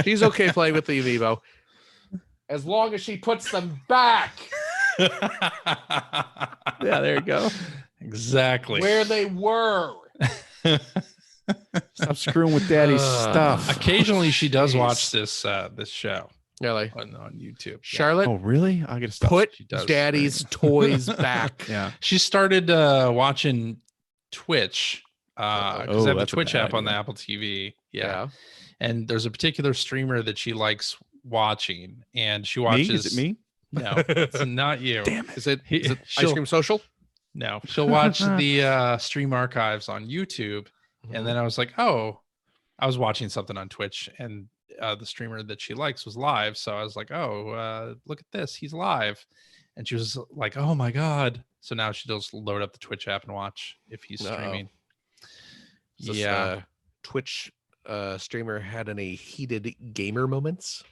She's okay playing with the amiibo as long as she puts them back. There you go. Exactly. Where they were. Stop screwing with daddy's stuff. Occasionally she does watch this show. Really? On YouTube. Charlotte? Oh, really? I'll get to put daddy's toys back. Yeah. She started watching Twitch. Because I have the Twitch app on the Apple TV. Yeah. And there's a particular streamer that she likes watching, and she watches. Me? Is it me? No, it's not you. Damn it. Is it Ice Cream Social? No, she'll watch the stream archives on YouTube. And then I was like, I was watching something on Twitch, and the streamer that she likes was live. So I was like, look at this. He's live. And she was like, oh my God. So now she does load up the Twitch app and watch if he's streaming. Twitch streamer had any heated gamer moments?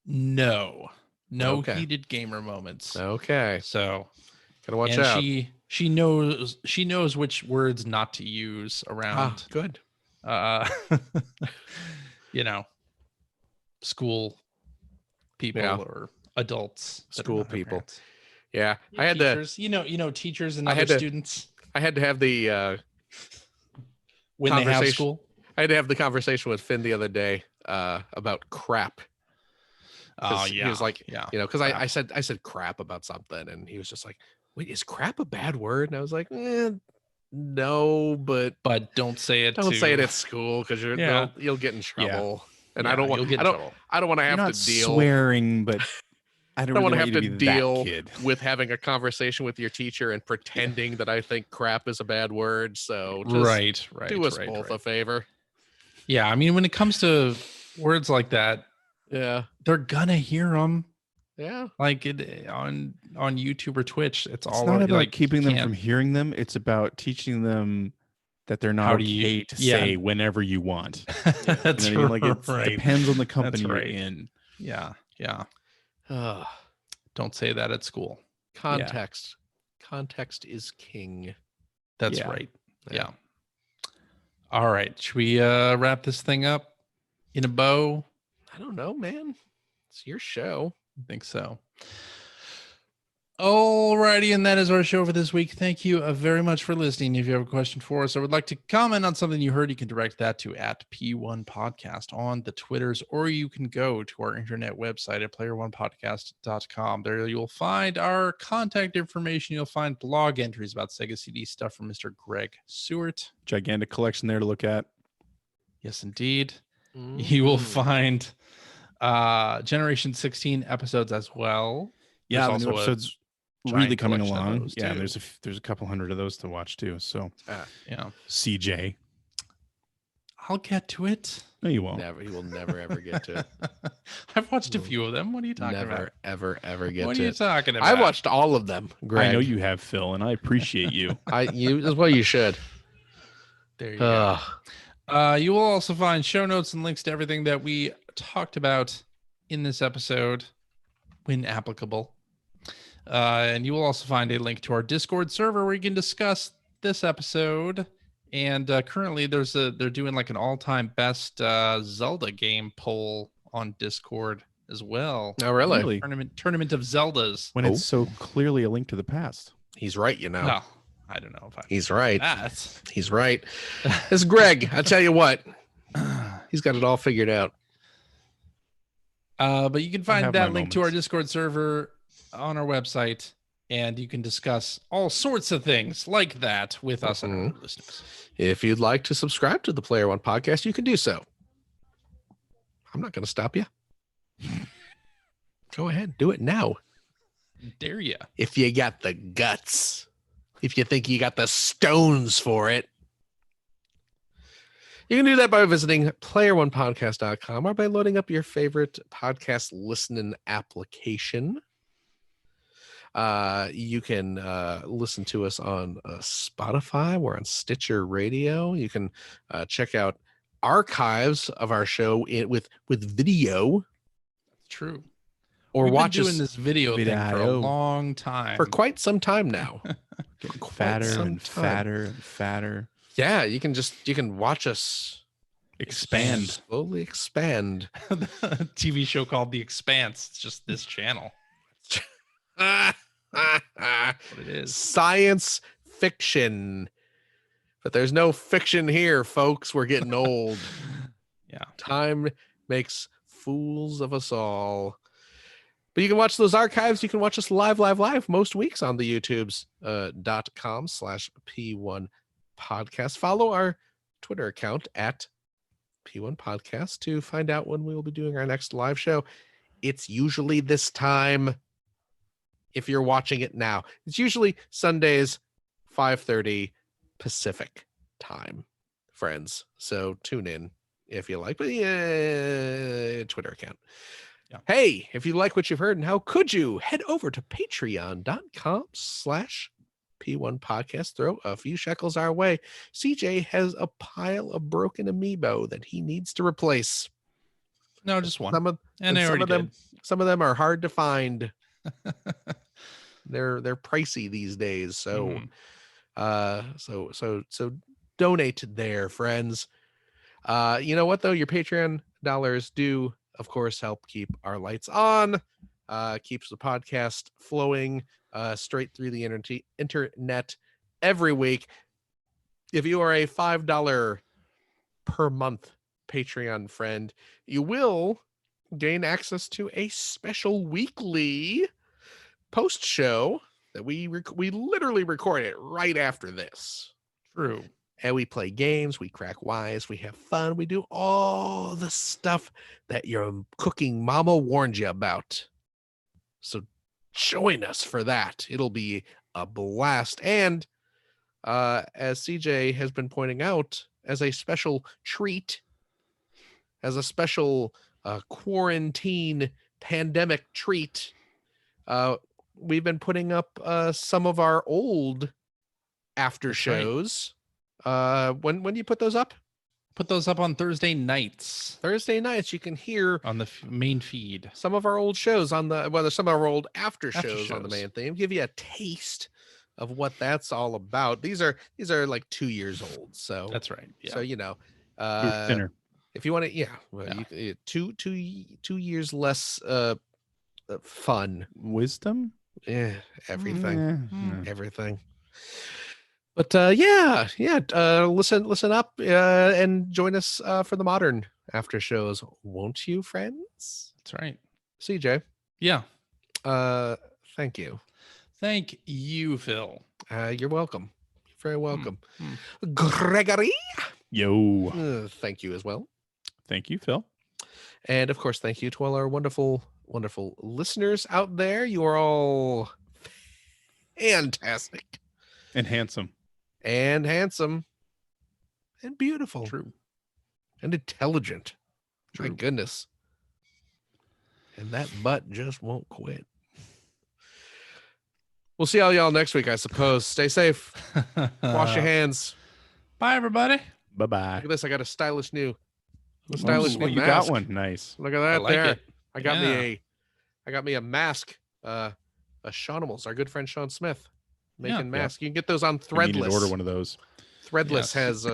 No heated gamer moments. Okay. So gotta watch out. She knows which words not to use around. Good. School people or adults. School people. Parents. Yeah. I had teachers, to teachers and other students. I had to have the when they have school. I had to have the conversation with Finn the other day about crap. He was like, because I said crap about something, and he was just like, wait, is crap a bad word? And I was like, no, but don't say it. Don't say it at school because you'll get in trouble. And I don't want to have to deal swearing, but I don't want to have to deal with having a conversation with your teacher and pretending that I think crap is a bad word. So just do us both a favor. Yeah, I mean, when it comes to words like that, they're gonna hear them. Yeah, like on YouTube or Twitch, it's all not about keeping them from hearing them. It's about teaching them that they're not okay to say whenever you want. That's you know what I mean? Like it depends on the company you're in. Yeah. Don't say that at school. Context is king. That's right. All right. Should we wrap this thing up in a bow? I don't know, man. It's your show. I think so. Alrighty, and that is our show for this week. Thank you very much for listening. If you have a question for us or would like to comment on something you heard, you can direct that to @P1 Podcast on the Twitters, or you can go to our internet website at player1podcast.com. There you'll find our contact information. You'll find blog entries about Sega CD stuff from Mr. Greg Seward. Gigantic collection there to look at. Yes, indeed. You will find Generation 16 episodes as well. Yeah, There's the new also episodes really coming along. Yeah, too. there's a couple hundred of those to watch too. So yeah, CJ, I'll get to it. No, you won't. Never. You will never ever get to it. I've watched a few of them. What are you talking about? Never, ever, ever get What to are you it. talking about? I watched all of them, Greg. I know you have, Phil, and I appreciate you. Well, you should. There you go. You will also find show notes and links to everything that we talked about in this episode when applicable. And you will also find a link to our Discord server where you can discuss this episode. And currently they're doing like an all-time best Zelda game poll on Discord as well. Oh, really? Tournament of Zeldas. When it's so clearly a link to the past. He's right, you know. No, I don't know if He's right. that. He's right. It's Greg. I tell you what, he's got it all figured out. But you can find that link to our moments. Discord server on our website, and you can discuss all sorts of things like that with us and our listeners. If you'd like to subscribe to the Player One Podcast, you can do so. I'm not going to stop you. Go ahead, do it now. Dare ya? If you got the guts, if you think you got the stones for it. You can do that by visiting player1podcast.com or by loading up your favorite podcast listening application. You can listen to us on Spotify. We're on Stitcher Radio. You can check out archives of our show with video. True. Or We've watch been doing us this video thing for a long time. for quite some time now. Getting Quite fatter some and time. fatter and fatter. Yeah, you can watch us Expand. slowly expand. The TV show called The Expanse. It's just this channel. What it is. Science fiction. But there's no fiction here, folks. We're getting old. Yeah. Time makes fools of us all. But you can watch those archives. You can watch us live most weeks on the youtubes.com/P1 podcast. Follow our Twitter account at P1 podcast to find out when we will be doing our next live show. It's usually this time. If you're watching it now, it's usually Sundays, 5:30 Pacific time, friends. So tune in if you like. But yeah, Twitter account. Yeah. Hey, if you like what you've heard, and how could you head over to patreon.com/P1 podcast. Throw a few shekels our way. CJ has a pile of broken amiibo that he needs to replace. No, just one. Some of them are hard to find. They're pricey these days, so so donate there, friends. You know what though, your Patreon dollars do of course help keep our lights on, keeps the podcast flowing straight through the internet every week. If you are a $5 per month Patreon friend, you will gain access to a special weekly post show that we literally record it right after this. True. And we play games, we crack wise, we have fun, we do all the stuff that your cooking mama warned you about. So join us for that. It'll be a blast. And as CJ has been pointing out, as a special treat, as a special quarantine pandemic treat, we've been putting up some of our old after shows. When do you put those up? Put those up on Thursday nights. Thursday nights. You can hear on the main feed some of our old shows on the some of our old after shows on the main thing. Give you a taste of what that's all about. These are like 2 years old. So that's right. Yeah. So, you know, thinner. If you want to, you, two years less fun. Wisdom? Yeah, everything. Mm. Everything. But listen up and join us for the modern after shows, won't you, friends? That's right. CJ. Yeah. Thank you. Thank you, Phil. You're welcome. You're very welcome. Gregory. Yo. Thank you as well. Thank you, Phil. And of course, thank you to all our wonderful, wonderful listeners out there. You are all fantastic. And handsome. And handsome. And beautiful. True. And intelligent. True. My goodness. And that butt just won't quit. We'll see all y'all next week, I suppose. Stay safe. Wash your hands. Bye, everybody. Bye-bye. Look at this. I got a stylish new you mask. Got one. Nice. Look at that. I like there. It. I got me a mask. A Shawnimals, our good friend Sean Smith, making masks. You can get those on Threadless. You need to order one of those. Threadless has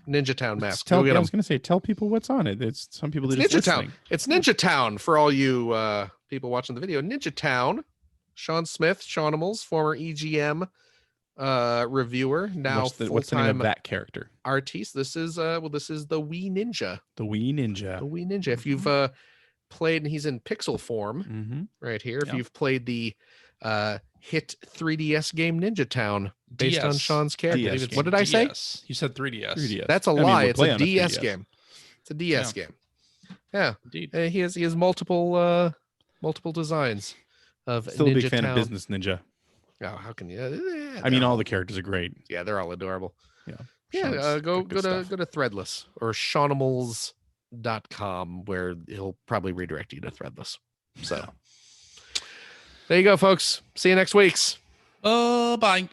Ninja Town mask. I was going to say, tell people what's on it. It's some people that Ninja Town. It's Ninja Town for all you people watching the video. Ninja Town. Sean Smith, Shawnimals, former EGM reviewer, now what's the name of that character? Artiste. This is the Wii Ninja. The Wii Ninja. The Wii Ninja. If you've played, and he's in pixel form right here. If you've played the hit 3DS game Ninja Town based on Sean's character. What did I say? You said 3DS. That's a lie. It's a DS game. It's a DS game. Yeah. Indeed. He has multiple designs of Still Ninja a big fan Town. of Business Ninja. Oh, how can you? I mean, all the characters are great. Yeah, they're all adorable. Yeah. Go to Threadless or Shawnimals.com where he'll probably redirect you to Threadless. So there you go, folks. See you next week. Bye.